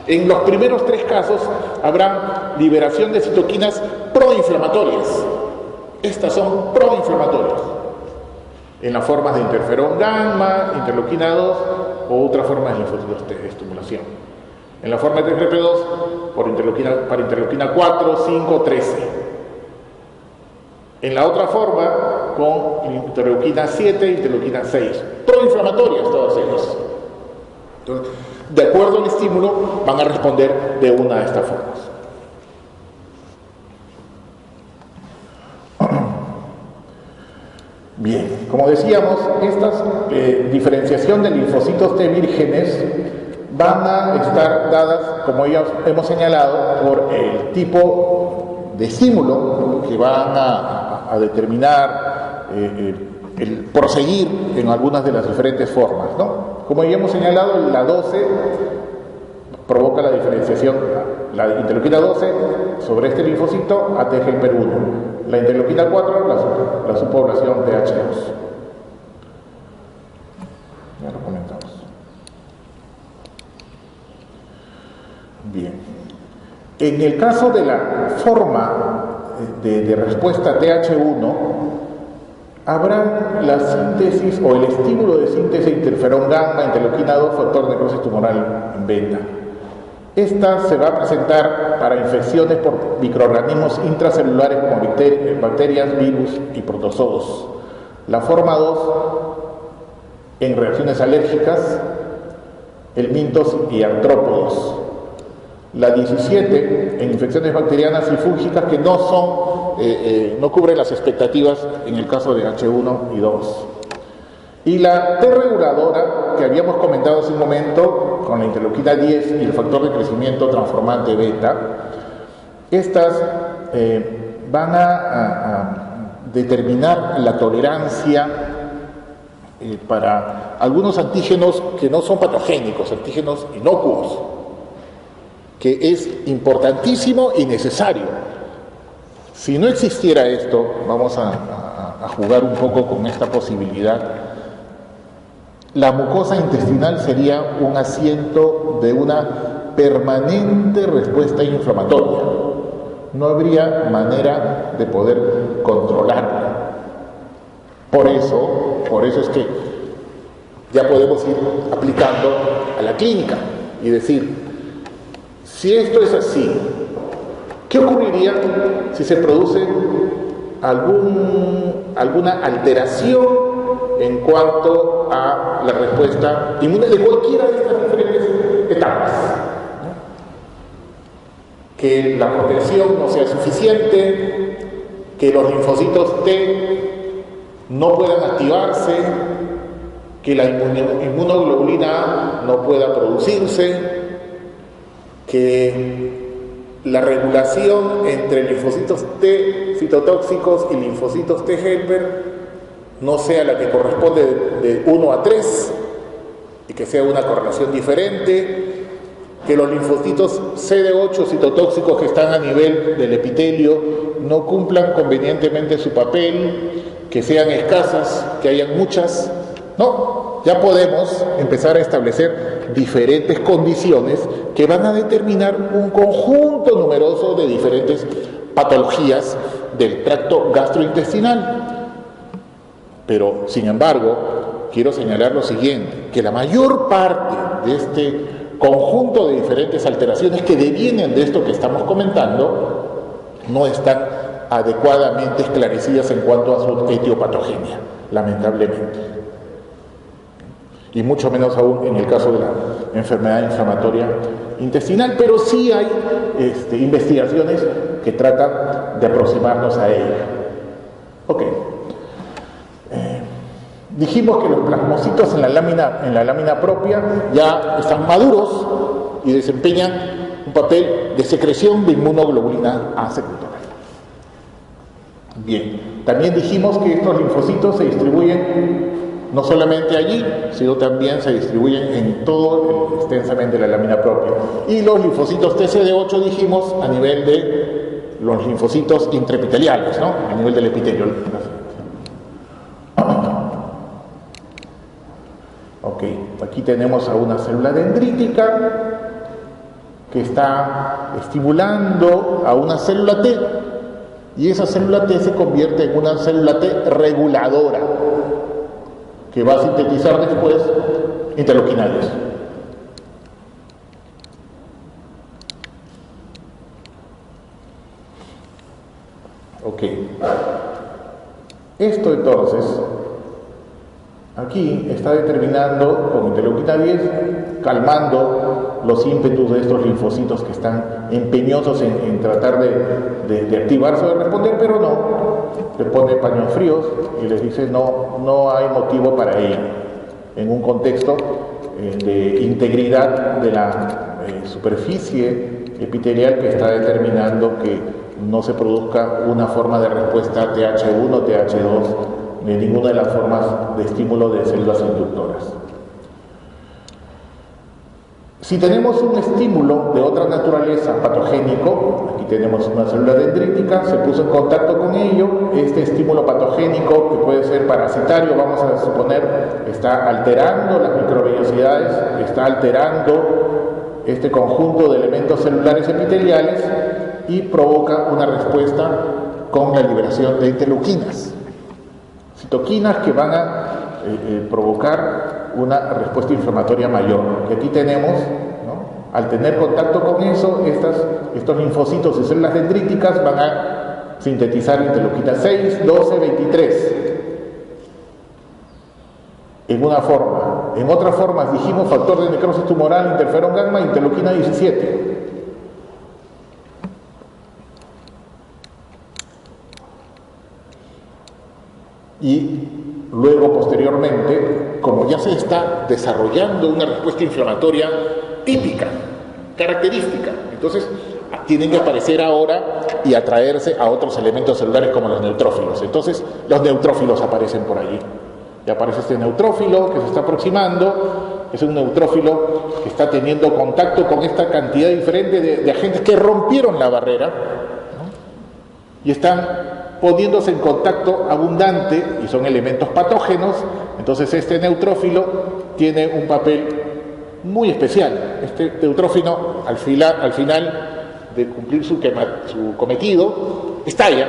En los primeros tres casos habrá liberación de citoquinas proinflamatorias. Estas son proinflamatorias. En las formas de interferón gamma, interleuquina 2 o otras formas de linfocitos de estimulación. En la forma de TGP2 para interleuquina 4, 5, 13. En la otra forma con interleuquina 7 e interleuquina 6. Proinflamatorias todas ellas. Entonces, de acuerdo al estímulo, van a responder de una de estas formas. Bien, como decíamos, esta diferenciación de linfocitos T vírgenes van a estar dadas, como ya hemos señalado, por el tipo de estímulo que van a determinar el proseguir en algunas de las diferentes formas, ¿no? Como ya hemos señalado, la 12 provoca la diferenciación, la interleuquina 12 sobre este linfocito a T-helper 1, la interleuquina 4 la subpoblación de H2. Ya lo comentamos. Bien. En el caso de la forma de respuesta TH1, habrá la síntesis o el estímulo de síntesis de interferón gamma, interleuquina 2, factor de necrosis tumoral en beta. Esta se va a presentar para infecciones por microorganismos intracelulares como bacterias, virus y protozoos. La forma 2 en reacciones alérgicas, helmintos y artrópodos. La 17 en infecciones bacterianas y fúngicas que no cubren las expectativas en el caso de H1 y 2. Y la T reguladora que habíamos comentado hace un momento con la interleuquina 10 y el factor de crecimiento transformante beta, estas van a determinar la tolerancia para algunos antígenos que no son patogénicos, antígenos inocuos, que es importantísimo y necesario. Si no existiera esto, vamos a jugar un poco con esta posibilidad, la mucosa intestinal sería un asiento de una permanente respuesta inflamatoria. No habría manera de poder controlarla. Por eso es que ya podemos ir aplicando a la clínica y decir, si esto es así, ¿qué ocurriría si se produce alguna alteración en cuanto a la respuesta inmune de cualquiera de estas diferentes etapas? Que la protección no sea suficiente, que los linfocitos T no puedan activarse, que la inmunoglobulina A no pueda producirse, que la regulación entre linfocitos T citotóxicos y linfocitos T helper no sea la que corresponde de 1 a 3 y que sea una correlación diferente, que los linfocitos CD8 citotóxicos que están a nivel del epitelio no cumplan convenientemente su papel, que sean escasas, que hayan muchas. No, ya podemos empezar a establecer diferentes condiciones que van a determinar un conjunto numeroso de diferentes patologías del tracto gastrointestinal. Pero, sin embargo, quiero señalar lo siguiente, que la mayor parte de este conjunto de diferentes alteraciones que devienen de esto que estamos comentando no están adecuadamente esclarecidas en cuanto a su etiopatogenia, lamentablemente. Y mucho menos aún en el caso de la enfermedad inflamatoria intestinal, pero sí hay investigaciones que tratan de aproximarnos a ella. Ok. Dijimos que los plasmocitos en la lámina propia ya están maduros y desempeñan un papel de secreción de inmunoglobulina A secundaria. Bien, también dijimos que estos linfocitos se distribuyen no solamente allí, sino también se distribuyen en todo extensamente la lámina propia. Y los linfocitos TCD8 dijimos a nivel de los linfocitos intraepiteliales, ¿no? A nivel del epitelio. Ok, aquí tenemos a una célula dendrítica que está estimulando a una célula T, y esa célula T se convierte en una célula T reguladora que va a sintetizar después interleuquinales. Ok. Esto entonces, aquí está determinando con interleuquina 10, calmando los ímpetus de estos linfocitos que están empeñosos en tratar de activarse o de responder, pero no. Le pone paños fríos y les dice no hay motivo para ello, en un contexto de integridad de la superficie epitelial que está determinando que no se produzca una forma de respuesta TH1 o TH2 de ninguna de las formas de estímulo de células inductoras. Si tenemos un estímulo de otra naturaleza patogénico, aquí tenemos una célula dendrítica, se puso en contacto con ello, este estímulo patogénico, que puede ser parasitario, vamos a suponer, está alterando las microvellosidades, está alterando este conjunto de elementos celulares epiteliales y provoca una respuesta con la liberación de interleuquinas, citoquinas que van a provocar una respuesta inflamatoria mayor. Y aquí tenemos, ¿no? Al tener contacto con eso, estos linfocitos y células dendríticas van a sintetizar interleuquina 6, 12, 23 en una forma. En otras formas dijimos factor de necrosis tumoral, interferón gamma, interleuquina 17. Y luego, posteriormente, como ya se está desarrollando una respuesta inflamatoria típica, característica, entonces tienen que aparecer ahora y atraerse a otros elementos celulares como los neutrófilos. Entonces, los neutrófilos aparecen por allí. Y aparece este neutrófilo que se está aproximando, es un neutrófilo que está teniendo contacto con esta cantidad diferente de agentes que rompieron la barrera, ¿no? Y están poniéndose en contacto abundante y son elementos patógenos. Entonces este neutrófilo tiene un papel muy especial. Este neutrófilo al final de cumplir su cometido estalla,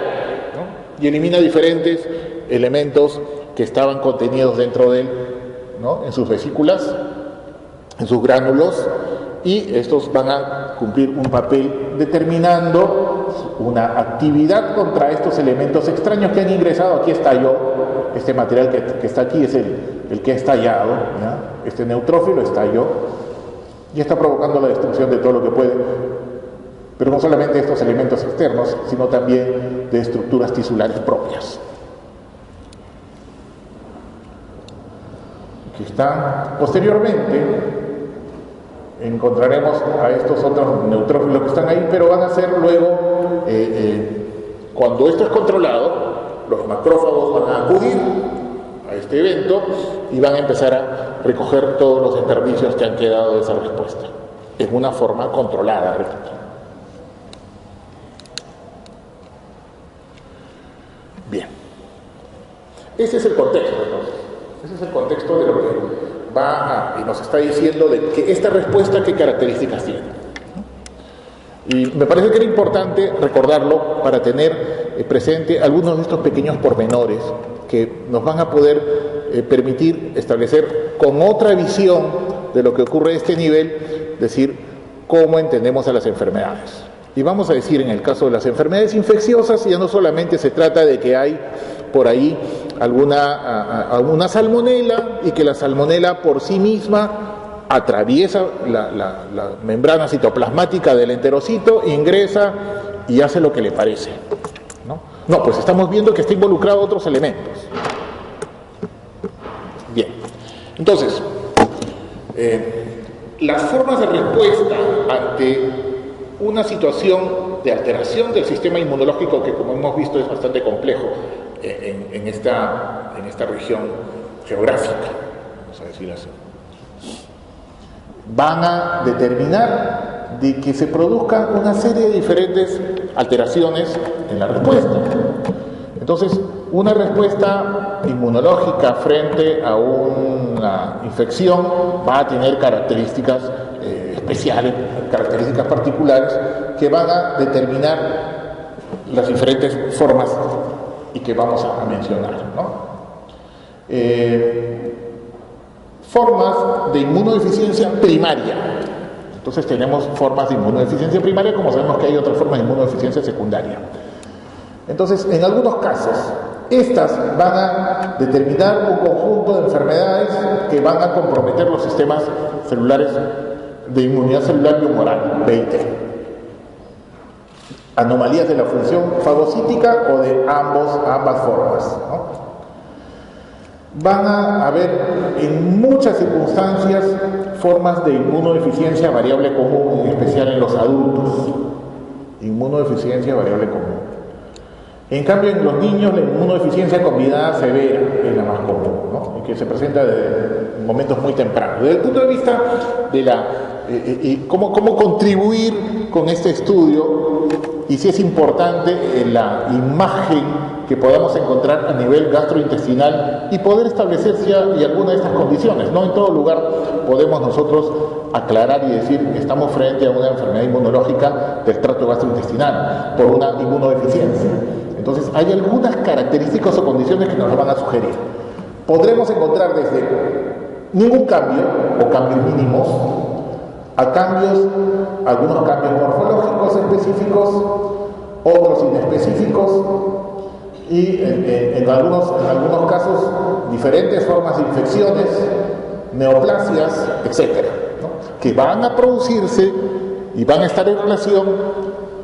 ¿no? Y elimina diferentes elementos que estaban contenidos dentro de él, ¿no? En sus vesículas, en sus gránulos, y estos van a cumplir un papel determinando una actividad contra estos elementos extraños que han ingresado. Aquí estalló, este material que está aquí es el que ha estallado, ¿ya? Este neutrófilo estalló y está provocando la destrucción de todo lo que puede, pero no solamente de estos elementos externos, sino también de estructuras tisulares propias. Aquí están. Posteriormente encontraremos a estos otros neutrófilos que están ahí, pero van a ser luego, cuando esto es controlado, los macrófagos van a acudir a este evento y van a empezar a recoger todos los desperdicios que han quedado de esa respuesta, en una forma controlada, repito. Bien. Ese es el contexto, entonces. Ese es el contexto de lo que y nos está diciendo de que esta respuesta qué características tiene. Y me parece que era importante recordarlo para tener presente algunos de estos pequeños pormenores que nos van a poder permitir establecer con otra visión de lo que ocurre a este nivel, decir cómo entendemos a las enfermedades. Y vamos a decir, en el caso de las enfermedades infecciosas, ya no solamente se trata de que hay por ahí alguna salmonela y que la salmonela por sí misma atraviesa la membrana citoplasmática del enterocito, ingresa y hace lo que le parece, ¿no? No, pues estamos viendo que está involucrado otros elementos. Bien, entonces, las formas de respuesta ante una situación de alteración del sistema inmunológico que, como hemos visto, es bastante complejo en esta región geográfica, vamos a decir así. Van a determinar de que se produzcan una serie de diferentes alteraciones en la respuesta. Entonces, una respuesta inmunológica frente a una infección va a tener características especiales, características particulares que van a determinar las diferentes formas y que vamos a mencionar, ¿no? Formas de inmunodeficiencia primaria. Entonces tenemos formas de inmunodeficiencia primaria, como sabemos que hay otras formas de inmunodeficiencia secundaria. Entonces, en algunos casos, estas van a determinar un conjunto de enfermedades que van a comprometer los sistemas celulares de inmunidad celular y humoral, BIT. Anomalías de la función fagocítica o de ambas formas, ¿no? Van a haber en muchas circunstancias formas de inmunodeficiencia variable común, en especial en los adultos. Inmunodeficiencia variable común. En cambio, en los niños la inmunodeficiencia combinada severa es la más común, ¿no? Y que se presenta en momentos muy tempranos. Desde el punto de vista de cómo contribuir con este estudio, y si es importante la imagen que podamos encontrar a nivel gastrointestinal y poder establecer si hay alguna de estas condiciones. No en todo lugar podemos nosotros aclarar y decir que estamos frente a una enfermedad inmunológica del tracto gastrointestinal por una inmunodeficiencia. Entonces hay algunas características o condiciones que nos lo van a sugerir. Podremos encontrar desde ningún cambio o cambios mínimos a cambios, algunos cambios morfológicos específicos, otros inespecíficos, y en algunos casos diferentes formas de infecciones, neoplasias, etcétera, ¿no? Que van a producirse y van a estar en relación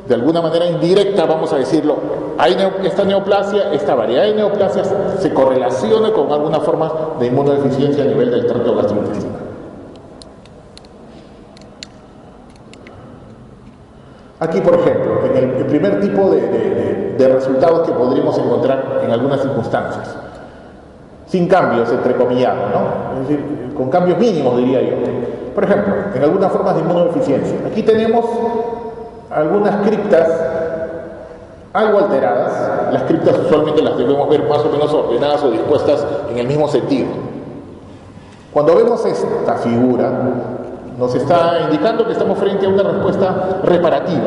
de alguna manera indirecta, vamos a decirlo. Hay esta neoplasia, esta variedad de neoplasias se correlaciona con alguna forma de inmunodeficiencia a nivel del tracto gastrointestinal. Aquí, por ejemplo, en el primer tipo de resultados que podríamos encontrar en algunas circunstancias, sin cambios, entrecomillado, ¿no? Es decir, con cambios mínimos, diría yo. Por ejemplo, en algunas formas de inmunodeficiencia. Aquí tenemos algunas criptas algo alteradas. Las criptas usualmente las debemos ver más o menos ordenadas o dispuestas en el mismo sentido. Cuando vemos esta figura, nos está indicando que estamos frente a una respuesta reparativa.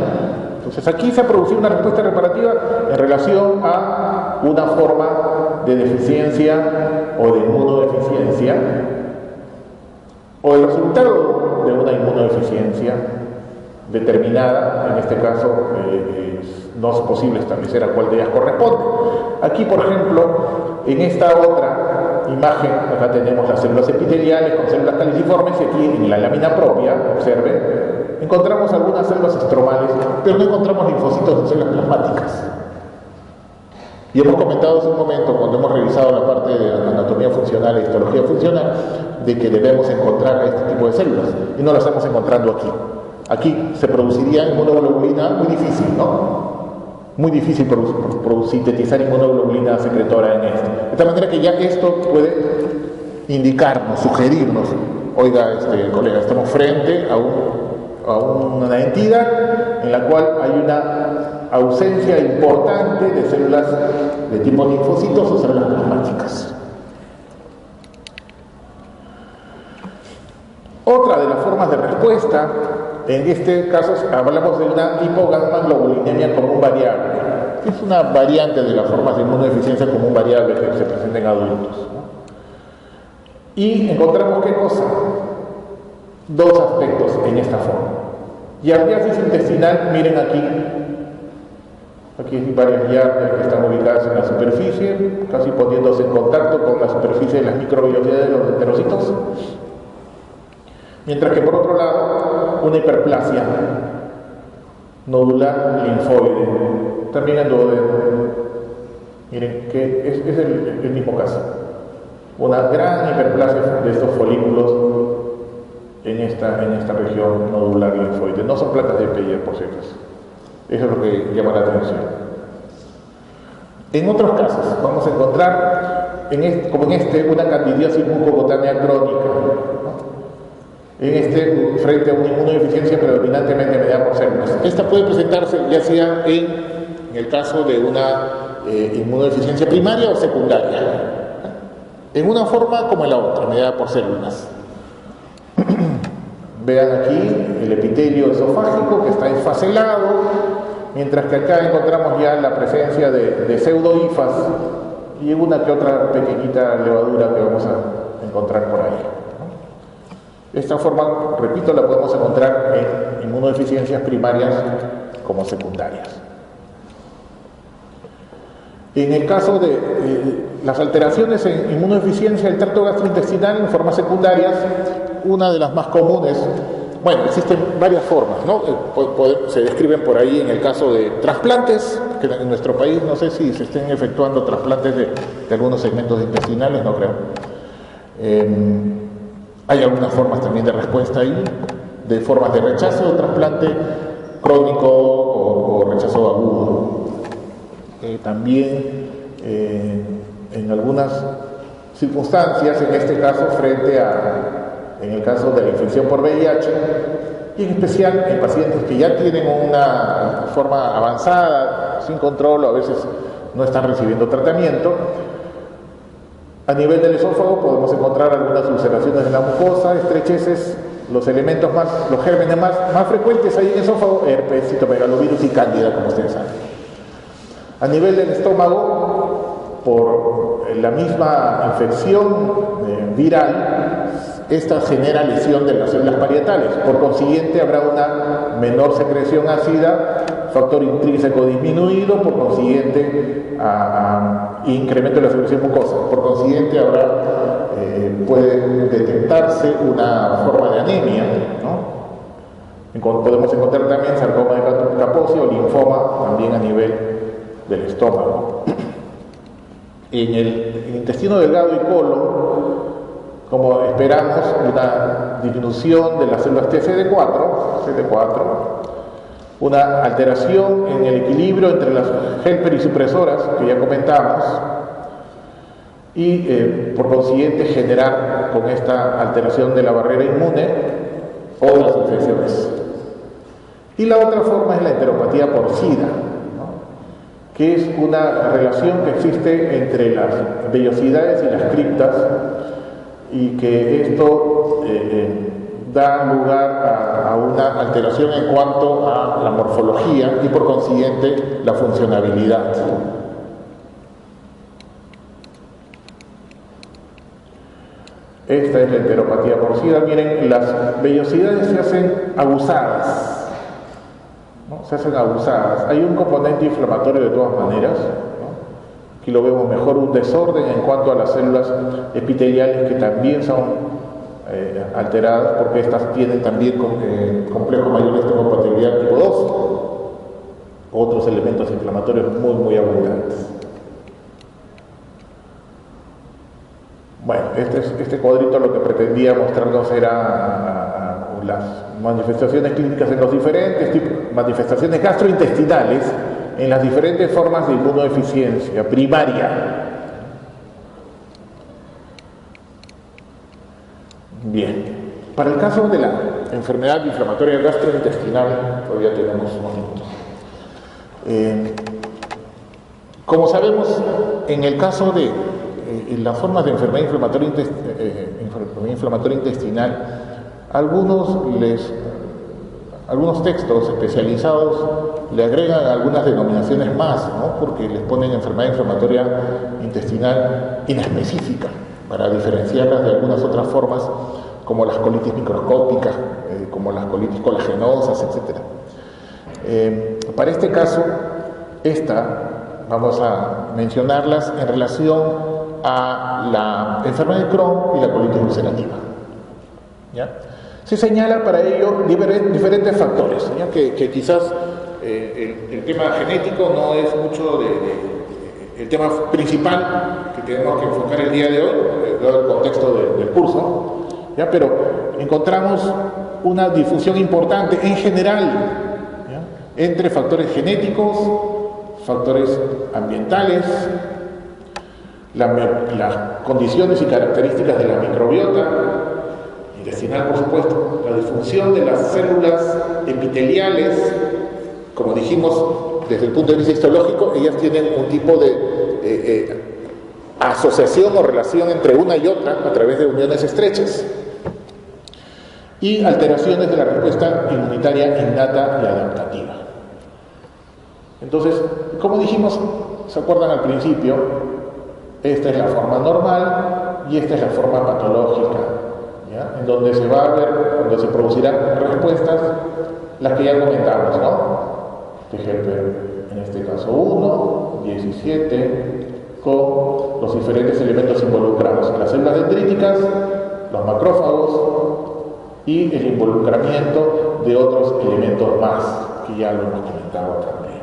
Entonces aquí se ha producido una respuesta reparativa en relación a una forma de deficiencia o de inmunodeficiencia, o el resultado de una inmunodeficiencia determinada. En este caso no es posible establecer a cuál de ellas corresponde. Aquí, por ejemplo, en esta otra imagen, acá tenemos las células epiteliales con células caliciformes, y aquí en la lámina propia, observe, encontramos algunas células estromales, pero no encontramos linfocitos de células plasmáticas. Y hemos comentado hace un momento, cuando hemos revisado la parte de anatomía funcional e histología funcional, de que debemos encontrar este tipo de células, y no las estamos encontrando aquí. Aquí se produciría inmunoglobulina muy difícil, ¿no? Muy difícil sintetizar inmunoglobulina secretora en esto. De tal manera que ya esto puede indicarnos, sugerirnos, oiga, colega, estamos frente a una entidad en la cual hay una ausencia importante de células de tipo linfocitos o células plasmáticas. Otra de las formas de respuesta, en este caso hablamos de una hipogamma-globulinemia común variable, que es una variante de las formas de inmunodeficiencia común variable que se presenta en adultos, ¿no? Y encontramos ¿qué cosa? Dos aspectos en esta forma. Yardiasis intestinal, miren aquí hay varias yardas que están ubicadas en la superficie, casi poniéndose en contacto con la superficie de las microvellosidades de los enterocitos. Mientras que por otro lado, una hiperplasia nodular linfoide, también en duodeno. Miren que es el mismo caso. Una gran hiperplasia de estos folículos en esta región nodular linfoide. No son placas de Peyer, por cierto. Eso es lo que llama la atención. En otros casos, vamos a encontrar, como en una candidiasis mucocutánea crónica, ¿no? Frente a una inmunodeficiencia predominantemente mediada por células. Esta puede presentarse ya sea en el caso de una inmunodeficiencia primaria o secundaria, en una forma como en la otra, mediada por células. Vean aquí el epitelio esofágico que está esfacelado, mientras que acá encontramos ya la presencia de pseudohifas y una que otra pequeñita levadura que vamos a encontrar por ahí. Esta forma, repito, la podemos encontrar en inmunodeficiencias primarias como secundarias. En el caso de las alteraciones en inmunodeficiencia del tracto gastrointestinal en formas secundarias, una de las más comunes, bueno, existen varias formas, ¿no? Se describen por ahí en el caso de trasplantes, que en nuestro país no sé si se estén efectuando trasplantes de algunos segmentos intestinales, no creo. Hay algunas formas también de respuesta ahí, de formas de rechazo de trasplante crónico o rechazo agudo. También en algunas circunstancias, en este caso en el caso de la infección por VIH, y en especial en pacientes que ya tienen una forma avanzada, sin control, o a veces no están recibiendo tratamiento. A nivel del esófago podemos encontrar algunas ulceraciones de la mucosa, estrecheces, los gérmenes más frecuentes ahí en el esófago, herpes, citomegalovirus y cándida, como ustedes saben. A nivel del estómago, por la misma infección viral, esta genera lesión de las células parietales. Por consiguiente, habrá una menor secreción ácida, factor intrínseco disminuido, por consiguiente, incremento de la secreción mucosa. Por consiguiente, puede detectarse una forma de anemia, ¿no? Podemos encontrar también sarcoma de Kaposi o linfoma también a nivel del estómago. En el intestino delgado y colon, como esperamos, una disminución de las células CD4, una alteración en el equilibrio entre las helper y supresoras, que ya comentamos, y por consiguiente generar con esta alteración de la barrera inmune otras infecciones. Y la otra forma es la enteropatía porcina, que es una relación que existe entre las vellosidades y las criptas, y que esto da lugar a una alteración en cuanto a la morfología y por consiguiente la funcionabilidad. Esta es la enteropatía porcina. Miren, las vellosidades se hacen abusadas, ¿no? Se hacen abusadas. Hay un componente inflamatorio de todas maneras, ¿no? Aquí lo vemos mejor, un desorden en cuanto a las células epiteliales que también son alteradas, porque estas tienen también complejo mayor de histocompatibilidad tipo 2, otros elementos inflamatorios muy abundantes. Bueno, este cuadrito lo que pretendía mostrarnos era las manifestaciones clínicas en los diferentes tipos, manifestaciones gastrointestinales en las diferentes formas de inmunodeficiencia primaria. Bien, para el caso de la enfermedad inflamatoria gastrointestinal, todavía tenemos unos minutos. Como sabemos, en el caso de las formas de enfermedad inflamatoria intestinal, algunos textos especializados le agregan algunas denominaciones más, ¿no? Porque les ponen enfermedad inflamatoria intestinal inespecífica, para diferenciarlas de algunas otras formas, como las colitis microscópicas, como las colitis colagenosas, etc. Para este caso, vamos a mencionarlas en relación a la enfermedad de Crohn y la colitis ulcerativa. ¿Ya? Se señala para ello diferentes factores, ¿ya? Que quizás el tema genético no es mucho el tema principal que tenemos que enfocar el día de hoy, dado el contexto del curso, ¿ya? Pero encontramos una difusión importante en general, ¿ya?, entre factores genéticos, factores ambientales, las condiciones y características de la microbiota intestinal, por supuesto, la disfunción de las células epiteliales. Como dijimos, desde el punto de vista histológico, ellas tienen un tipo de asociación o relación entre una y otra a través de uniones estrechas, y alteraciones de la respuesta inmunitaria innata y adaptativa. Entonces, como dijimos, ¿se acuerdan al principio? Esta es la forma normal y esta es la forma patológica, ¿ya?, en donde se va a ver, donde se producirán respuestas, las que ya comentamos, ¿no? TGP, en este caso 1, 17, con los diferentes elementos involucrados, las células dendríticas, los macrófagos y el involucramiento de otros elementos más, que ya lo hemos comentado también.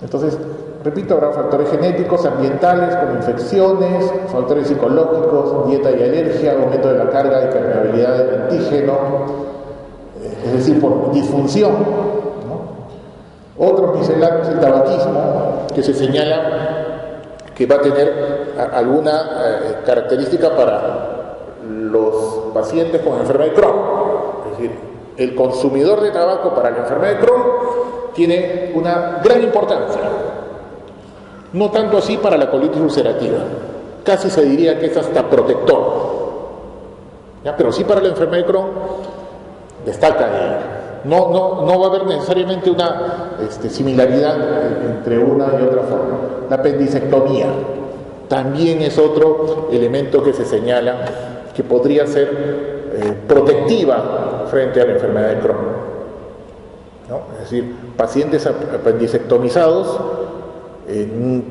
Entonces, repito, habrá factores genéticos, ambientales, como infecciones, factores psicológicos, dieta y alergia, aumento de la carga y permeabilidad del antígeno, es decir, por disfunción, ¿no? Otros misceláneos, el tabaquismo, que se señala que va a tener alguna característica para los pacientes con enfermedad de Crohn. Es decir, el consumidor de tabaco para la enfermedad de Crohn tiene una gran importancia. No tanto así para la colitis ulcerativa. Casi se diría que es hasta protector, ¿ya? Pero sí para la enfermedad de Crohn destaca de ella. No va a haber necesariamente una similaridad entre una y otra forma. La apendicectomía también es otro elemento que se señala que podría ser protectiva frente a la enfermedad de Crohn, ¿no? Es decir, pacientes apendicectomizados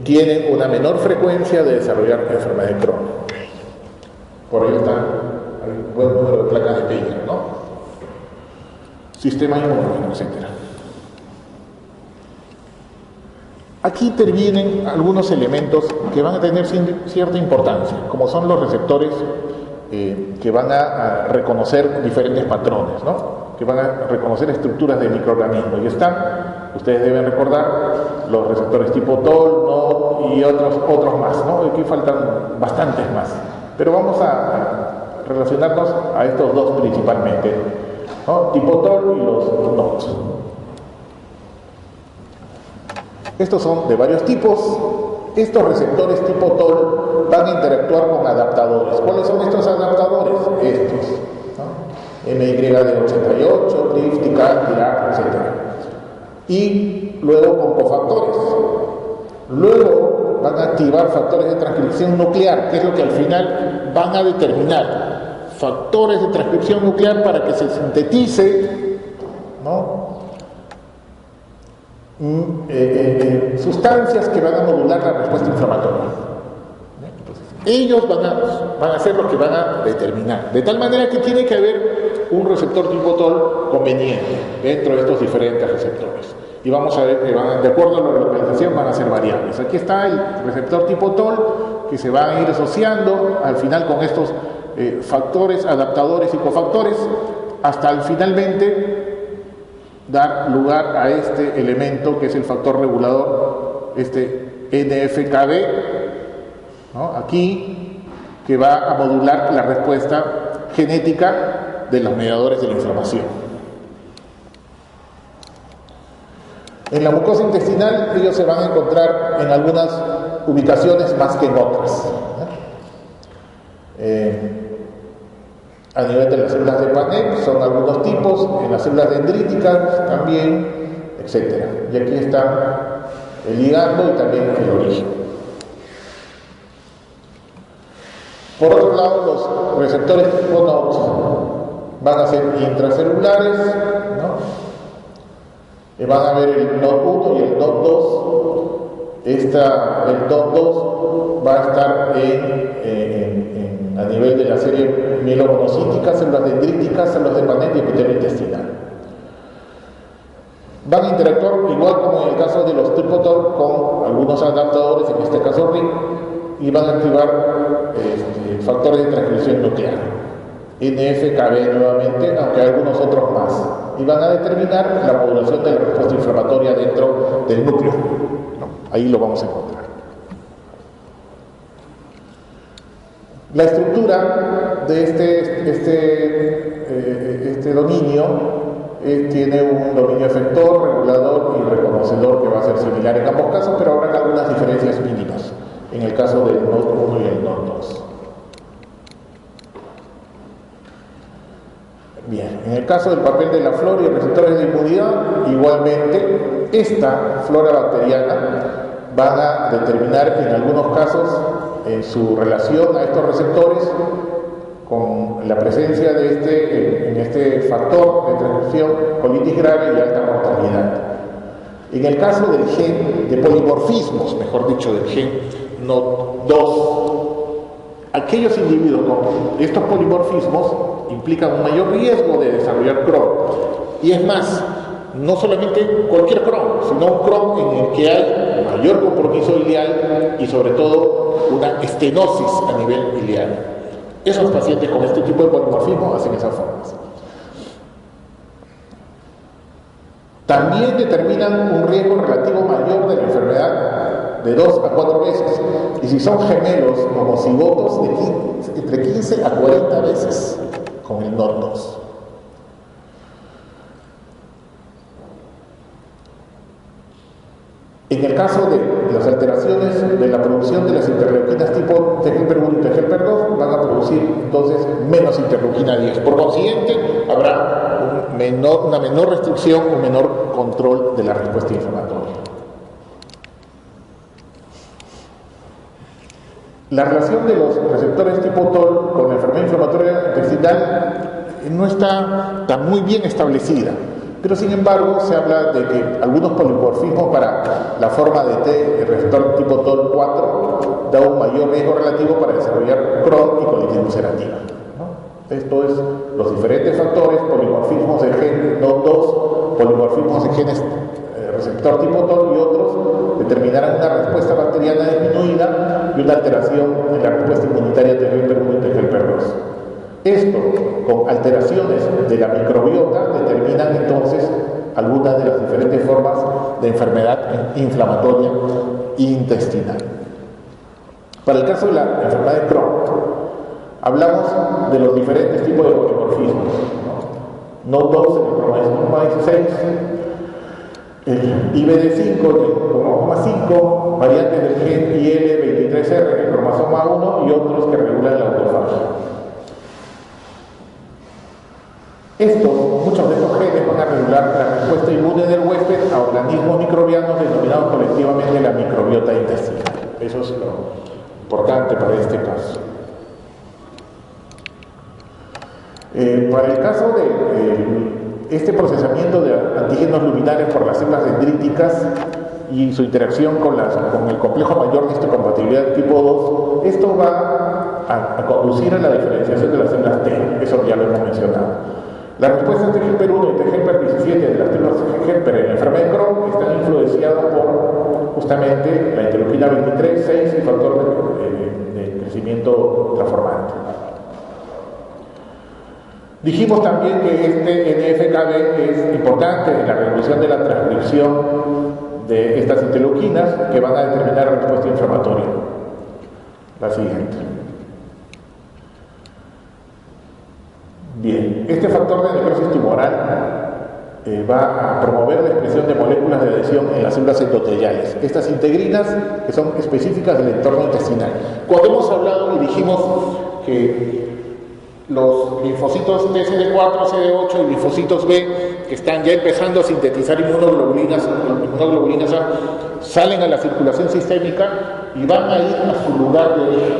tienen una menor frecuencia de desarrollar enfermedad de Crohn. Por ello está el buen número de placas de Peyer, ¿no? Sistema inmunológico, etc. Aquí intervienen algunos elementos que van a tener cierta importancia, como son los receptores que van a reconocer diferentes patrones, ¿no?, que van a reconocer estructuras de microorganismos. Y están, ustedes deben recordar, los receptores tipo TOL, NOD y otros más, ¿no? Aquí faltan bastantes más, pero vamos a relacionarnos a estos dos principalmente, ¿no?, tipo TOL y los NODs. Estos son de varios tipos. Estos receptores tipo TOL van a interactuar con adaptadores. ¿Cuáles son estos adaptadores? Estos, ¿no?, MYD88, TRIPS, TICAT, TIRAC, etc. Y luego con cofactores. Luego van a activar factores de transcripción nuclear, que es lo que al final van a determinar. Factores de transcripción nuclear para que se sintetice, ¿no?, sustancias que van a modular la respuesta inflamatoria. Entonces, ellos van a ser los que van a determinar, de tal manera que tiene que haber un receptor tipo TOL conveniente dentro de estos diferentes receptores, y vamos a ver que de acuerdo a la localización van a ser variables. Aquí está el receptor tipo TOL, que se va a ir asociando al final con estos factores, adaptadores y cofactores, hasta el finalmente dar lugar a este elemento que es el factor regulador, este NF-κB, ¿no?, aquí, que va a modular la respuesta genética de los mediadores de la inflamación. En la mucosa intestinal ellos se van a encontrar en algunas ubicaciones más que en otras, a nivel de las células de Paneth son algunos tipos, en las células dendríticas también, etc. Y aquí está el ligando y también el origen. Por otro lado, los receptores tipo NOD van a ser intracelulares, ¿no?, van a ver el NOD1 y el NOD2. El NOD2 va a estar a nivel de la serie mielomonocítica, células dendríticas, células de Paneth y epitelio intestinal. Van a interactuar igual como en el caso de los tipo TOL con algunos adaptadores, en este caso RIP, y van a activar factores de transcripción nuclear, NF-κB nuevamente, aunque algunos otros más, y van a determinar la modulación de la respuesta inflamatoria dentro del núcleo, ¿no? Ahí lo vamos a encontrar. La estructura de este dominio tiene un dominio efector, regulador y reconocedor que va a ser similar en ambos casos, pero habrá algunas diferencias mínimas en el caso del NOD 1 y el NOD 2. Bien, en el caso del papel de la flora y receptores de inmunidad, igualmente, esta flora bacteriana va a determinar en algunos casos su relación a estos receptores con la presencia de este factor de transcripción, colitis grave y alta mortalidad. En el caso del gen, de polimorfismos, mejor dicho, del gen NOD2, aquellos individuos con estos polimorfismos implican un mayor riesgo de desarrollar Crohn. Y es más, no solamente cualquier Crohn, sino un Crohn en el que hay mayor compromiso ileal y sobre todo una estenosis a nivel ileal. Esos pacientes con este tipo de polimorfismo hacen esas formas. También determinan un riesgo relativo mayor de la enfermedad de 2 a 4 veces, y si son gemelos homocigotos, entre 15 a 40 veces con el NOD2. En el caso de las alteraciones de la producción de las interleuquinas tipo TGLP1 y TGLP2 van a producir entonces menos interleuquina 10. Por consiguiente, habrá una menor restricción, un menor control de la respuesta inflamatoria. La relación de los receptores tipo TOL con la enfermedad inflamatoria intestinal no está tan muy bien establecida, pero sin embargo se habla de que algunos polimorfismos para la forma de T, el receptor tipo TOL4, da un mayor riesgo relativo para desarrollar Crohn y colitis ulcerativa, ¿no? Esto es los diferentes factores, polimorfismos de gen NOD2, polimorfismos de genes receptor tipo TOL y otros determinarán una respuesta bacteriana disminuida y una alteración en la respuesta inmunitaria TGLP1 y TGLP2. Esto, con alteraciones de la microbiota, determinan entonces algunas de las diferentes formas de enfermedad inflamatoria intestinal. Para el caso de la enfermedad de Crohn, hablamos de los diferentes tipos de polimorfismos, ¿no? NOD2 en el cromosoma 16, el IBD5 en el cromosoma 5, variantes del gen IL23R en el cromosoma 1 y otros que regulan la autofagia. Muchos de estos genes van a regular la respuesta inmune del huésped a organismos microbianos denominados colectivamente la microbiota intestinal. Eso es lo importante para este caso. Para el caso de este procesamiento de antígenos luminales por las células dendríticas y su interacción con el complejo mayor de histocompatibilidad tipo 2, esto va a conducir a la diferenciación de las células T, eso ya lo hemos mencionado. Las respuestas TGLP1 y TGLP17 de las células TGLP en la enfermedad de Crohn están influenciadas por justamente la interleuquina 23, 6 y factor de crecimiento transformante. Dijimos también que este NF-κB es importante en la reducción de la transcripción de estas interleuquinas que van a determinar la respuesta inflamatoria. La siguiente. Bien, este factor de necrosis tumoral va a promover la expresión de moléculas de adhesión en las células endoteliales, estas integrinas que son específicas del entorno intestinal. Cuando hemos hablado y dijimos que los linfocitos TCD4, CD8 y linfocitos B, que están ya empezando a sintetizar inmunoglobulinas A, salen a la circulación sistémica y van a ir a su lugar de origen,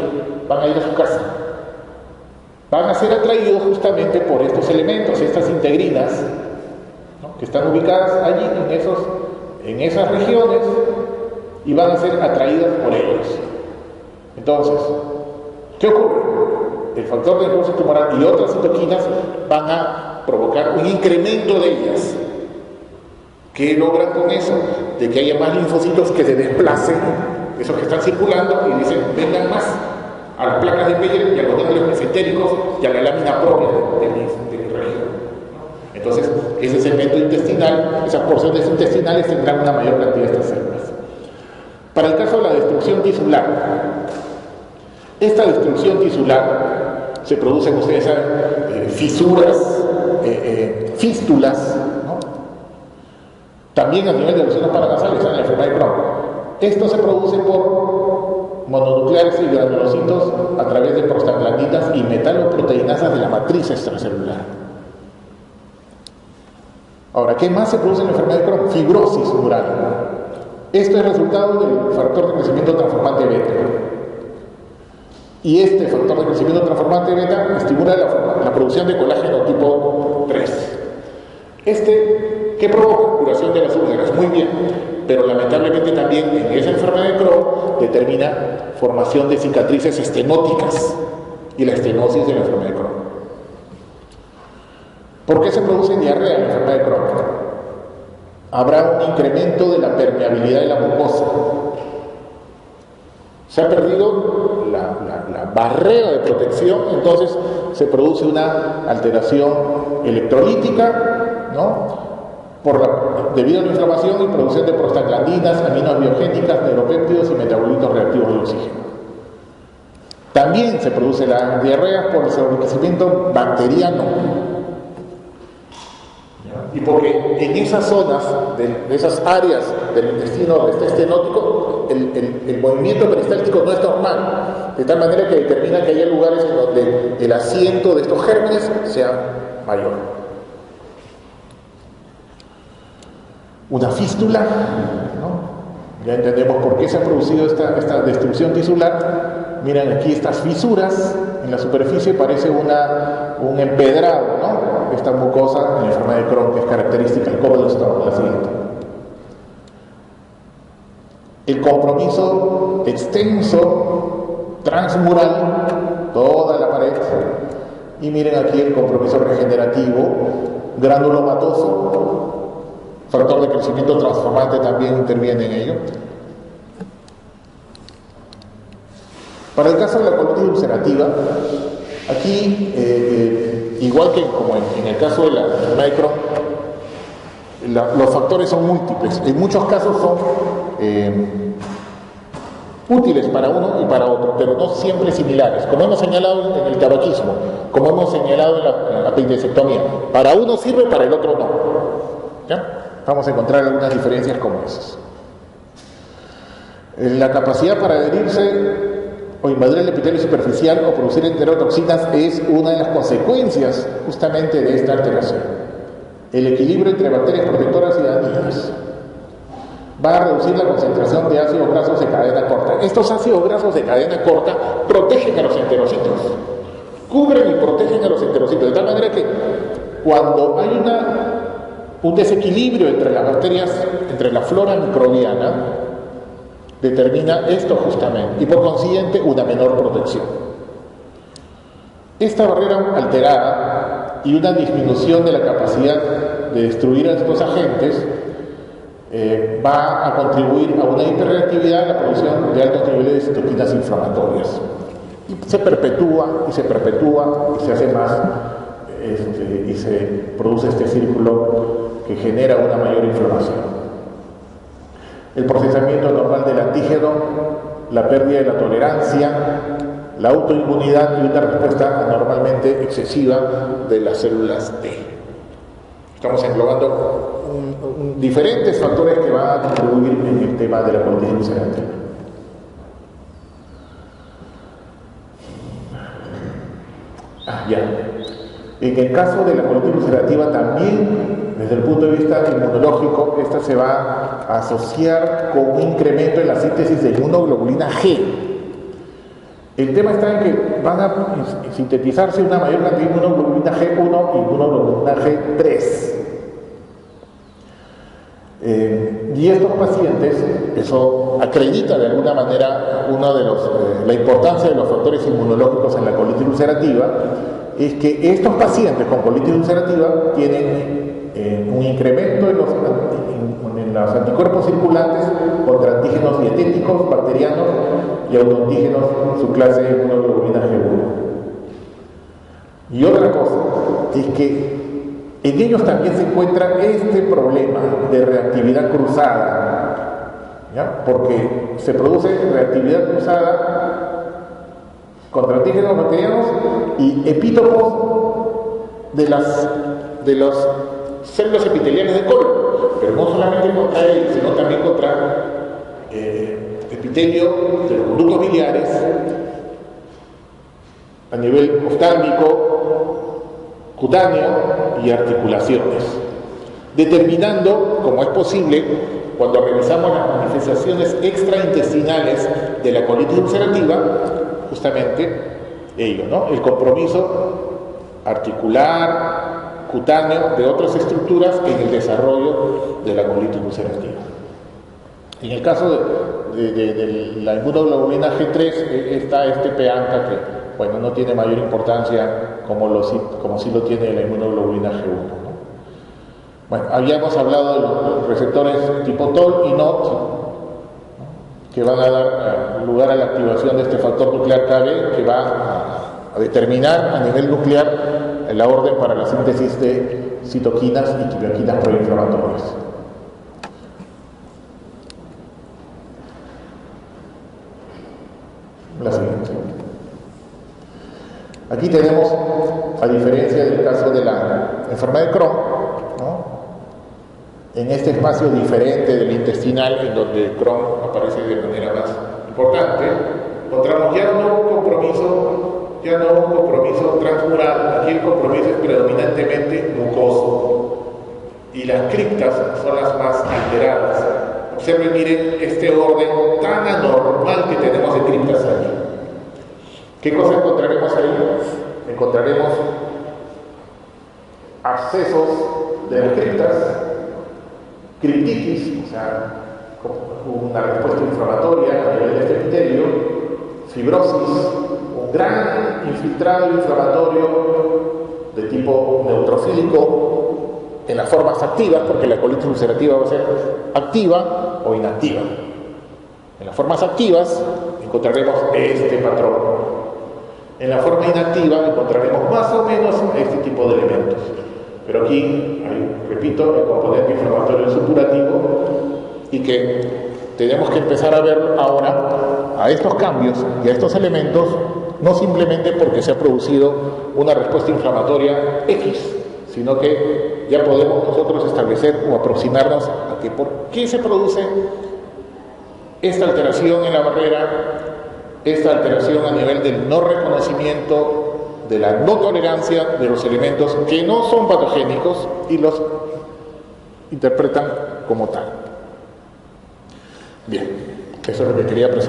van a ir a su casa. Van a ser atraídos justamente por estos elementos, estas integrinas, ¿no?, que están ubicadas allí en esas regiones y van a ser atraídas por ellos. Entonces, ¿qué ocurre? El factor de necrosis tumoral y otras citoquinas van a provocar un incremento de ellas. ¿Qué logran con eso? De que haya más linfocitos que se desplacen esos que están circulando, y dicen, vengan más a las placas de Peyer y a los ganglios mesentéricos y a la lámina propia de mi región. Entonces, ese segmento intestinal, esas porciones intestinales tendrán una mayor cantidad de estas células. Para el caso de la destrucción tisular, esta destrucción tisular se producen, ustedes saben, fisuras, fístulas, ¿no? También a nivel de los senos paranasales, en la enfermedad de Crohn. Esto se produce por mononucleares y granulocitos a través de prostaglandinas y metaloproteinasas de la matriz extracelular. Ahora, ¿qué más se produce en la enfermedad de Crohn? Fibrosis mural. Esto es resultado del factor de crecimiento transformante beta. Y este factor de crecimiento transformante beta estimula la producción de colágeno tipo 3. ¿Qué provoca? Curación de las úlceras. Muy bien. Pero lamentablemente también en esa enfermedad de Crohn determina formación de cicatrices estenóticas y la estenosis de la enfermedad de Crohn. ¿Por qué se produce diarrea en la enfermedad de Crohn? Habrá un incremento de la permeabilidad de la mucosa. Se ha perdido la barrera de protección, entonces se produce una alteración electrolítica, ¿no? Debido a la inflamación y producción de prostaglandinas, aminos biogénicas, neuropéptidos y metabolitos reactivos del oxígeno. También se produce la diarrea por el sobreenriquecimiento bacteriano. Y porque en esas zonas, de esas áreas del intestino donde está estenótico, el movimiento peristáltico no es normal, de tal manera que determina que haya lugares en donde el asiento de estos gérmenes sea mayor. Una fístula, ¿no? Ya entendemos por qué se ha producido esta destrucción tisular. Miren aquí estas fisuras en la superficie, parece un empedrado, ¿no? Esta mucosa en la enfermedad de Crohn, que es característica del cobblestone, la siguiente. El compromiso extenso, transmural, toda la pared. Y miren aquí el compromiso regenerativo, granulomatoso. Factor de crecimiento transformante también interviene en ello. Para el caso de la colitis ulcerativa, aquí, igual que como en el caso de la enfermedad de Crohn, los factores son múltiples. En muchos casos son útiles para uno y para otro, pero no siempre similares. Como hemos señalado en el tabaquismo, como hemos señalado en la apendicectomía. Para uno sirve, para el otro no. ¿Ya? Vamos a encontrar algunas diferencias como esas. La capacidad para adherirse o invadir el epitelio superficial o producir enterotoxinas es una de las consecuencias justamente de esta alteración. El equilibrio entre bacterias protectoras y dañinas va a reducir la concentración de ácidos grasos de cadena corta. Estos ácidos grasos de cadena corta protegen a los enterocitos, cubren y protegen a los enterocitos, de tal manera que cuando hay un desequilibrio entre las bacterias, entre la flora microbiana, determina esto justamente, y por consiguiente una menor protección. Esta barrera alterada y una disminución de la capacidad de destruir a estos agentes va a contribuir a una hiperreactividad en la producción de altos niveles de citoquinas inflamatorias. Y se perpetúa, y se perpetúa, y se hace más, y se produce este círculo que genera una mayor inflamación. El procesamiento normal del antígeno, la pérdida de la tolerancia, la autoinmunidad y una respuesta anormalmente excesiva de las células T. Estamos englobando diferentes factores que van a contribuir en el tema de la colitis ulcerativa. En el caso de la colitis ulcerativa también, desde el punto de vista inmunológico, esta se va a asociar con un incremento en la síntesis de inmunoglobulina G. El tema está en que van a sintetizarse una mayor cantidad de inmunoglobulina G1 y inmunoglobulina G3. Y estos pacientes, eso acredita de alguna manera la importancia de los factores inmunológicos en la colitis ulcerativa, es que estos pacientes con colitis ulcerativa tienen un incremento en los anticuerpos circulantes contra antígenos dietéticos, bacterianos y autoantígenos su clase de inmunoglobulina G1. Y otra cosa es que en ellos también se encuentra este problema de reactividad cruzada, ¿ya? Porque se produce reactividad cruzada contra antígenos bacterianos y epítopos de las células epiteliales del colon, pero no solamente contra él, sino también contra epitelio de los conductos biliares a nivel oftálmico, cutáneo y articulaciones, determinando, como es posible, cuando revisamos las manifestaciones extraintestinales de la colitis ulcerativa, justamente ello, ¿no? El compromiso articular, cutáneo de otras estructuras en el desarrollo de la colitis ulcerativa. En el caso de la inmunoglobulina G3 está este PANCA que, bueno, no tiene mayor importancia como sí lo tiene la inmunoglobulina G1, ¿no? Bueno, habíamos hablado de los receptores tipo TOL y NOT, ¿no?, que van a dar lugar a la activación de este factor nuclear KB, que va a determinar a nivel nuclear la orden para la síntesis de citoquinas y quimioquinas proinflamatorias. La siguiente. Aquí tenemos, a diferencia del caso de la enfermedad de Crohn, ¿no?, en este espacio diferente del intestinal, en donde Crohn aparece de manera más importante, encontramos ya no un compromiso transmural. Aquí el compromiso es predominantemente mucoso y las criptas son las más alteradas. Observen, miren este orden tan anormal que tenemos de criptas allí. ¿Qué cosa encontraremos ahí? Encontraremos abscesos de las criptas, criptitis, o sea, una respuesta inflamatoria a nivel de este epitelio, fibrosis, un gran infiltrado inflamatorio de tipo neutrofílico en las formas activas, porque la colitis ulcerativa va a ser activa o inactiva. En las formas activas encontraremos este patrón. En la forma inactiva encontraremos más o menos este tipo de elementos. Pero aquí hay, repito, el componente inflamatorio supurativo, y que tenemos que empezar a ver ahora a estos cambios y a estos elementos, no simplemente porque se ha producido una respuesta inflamatoria X, sino que ya podemos nosotros establecer o aproximarnos a que por qué se produce esta alteración en la barrera, esta alteración a nivel del no reconocimiento, de la no tolerancia de los elementos que no son patogénicos y los interpretan como tal. Bien, eso es lo que quería presentar.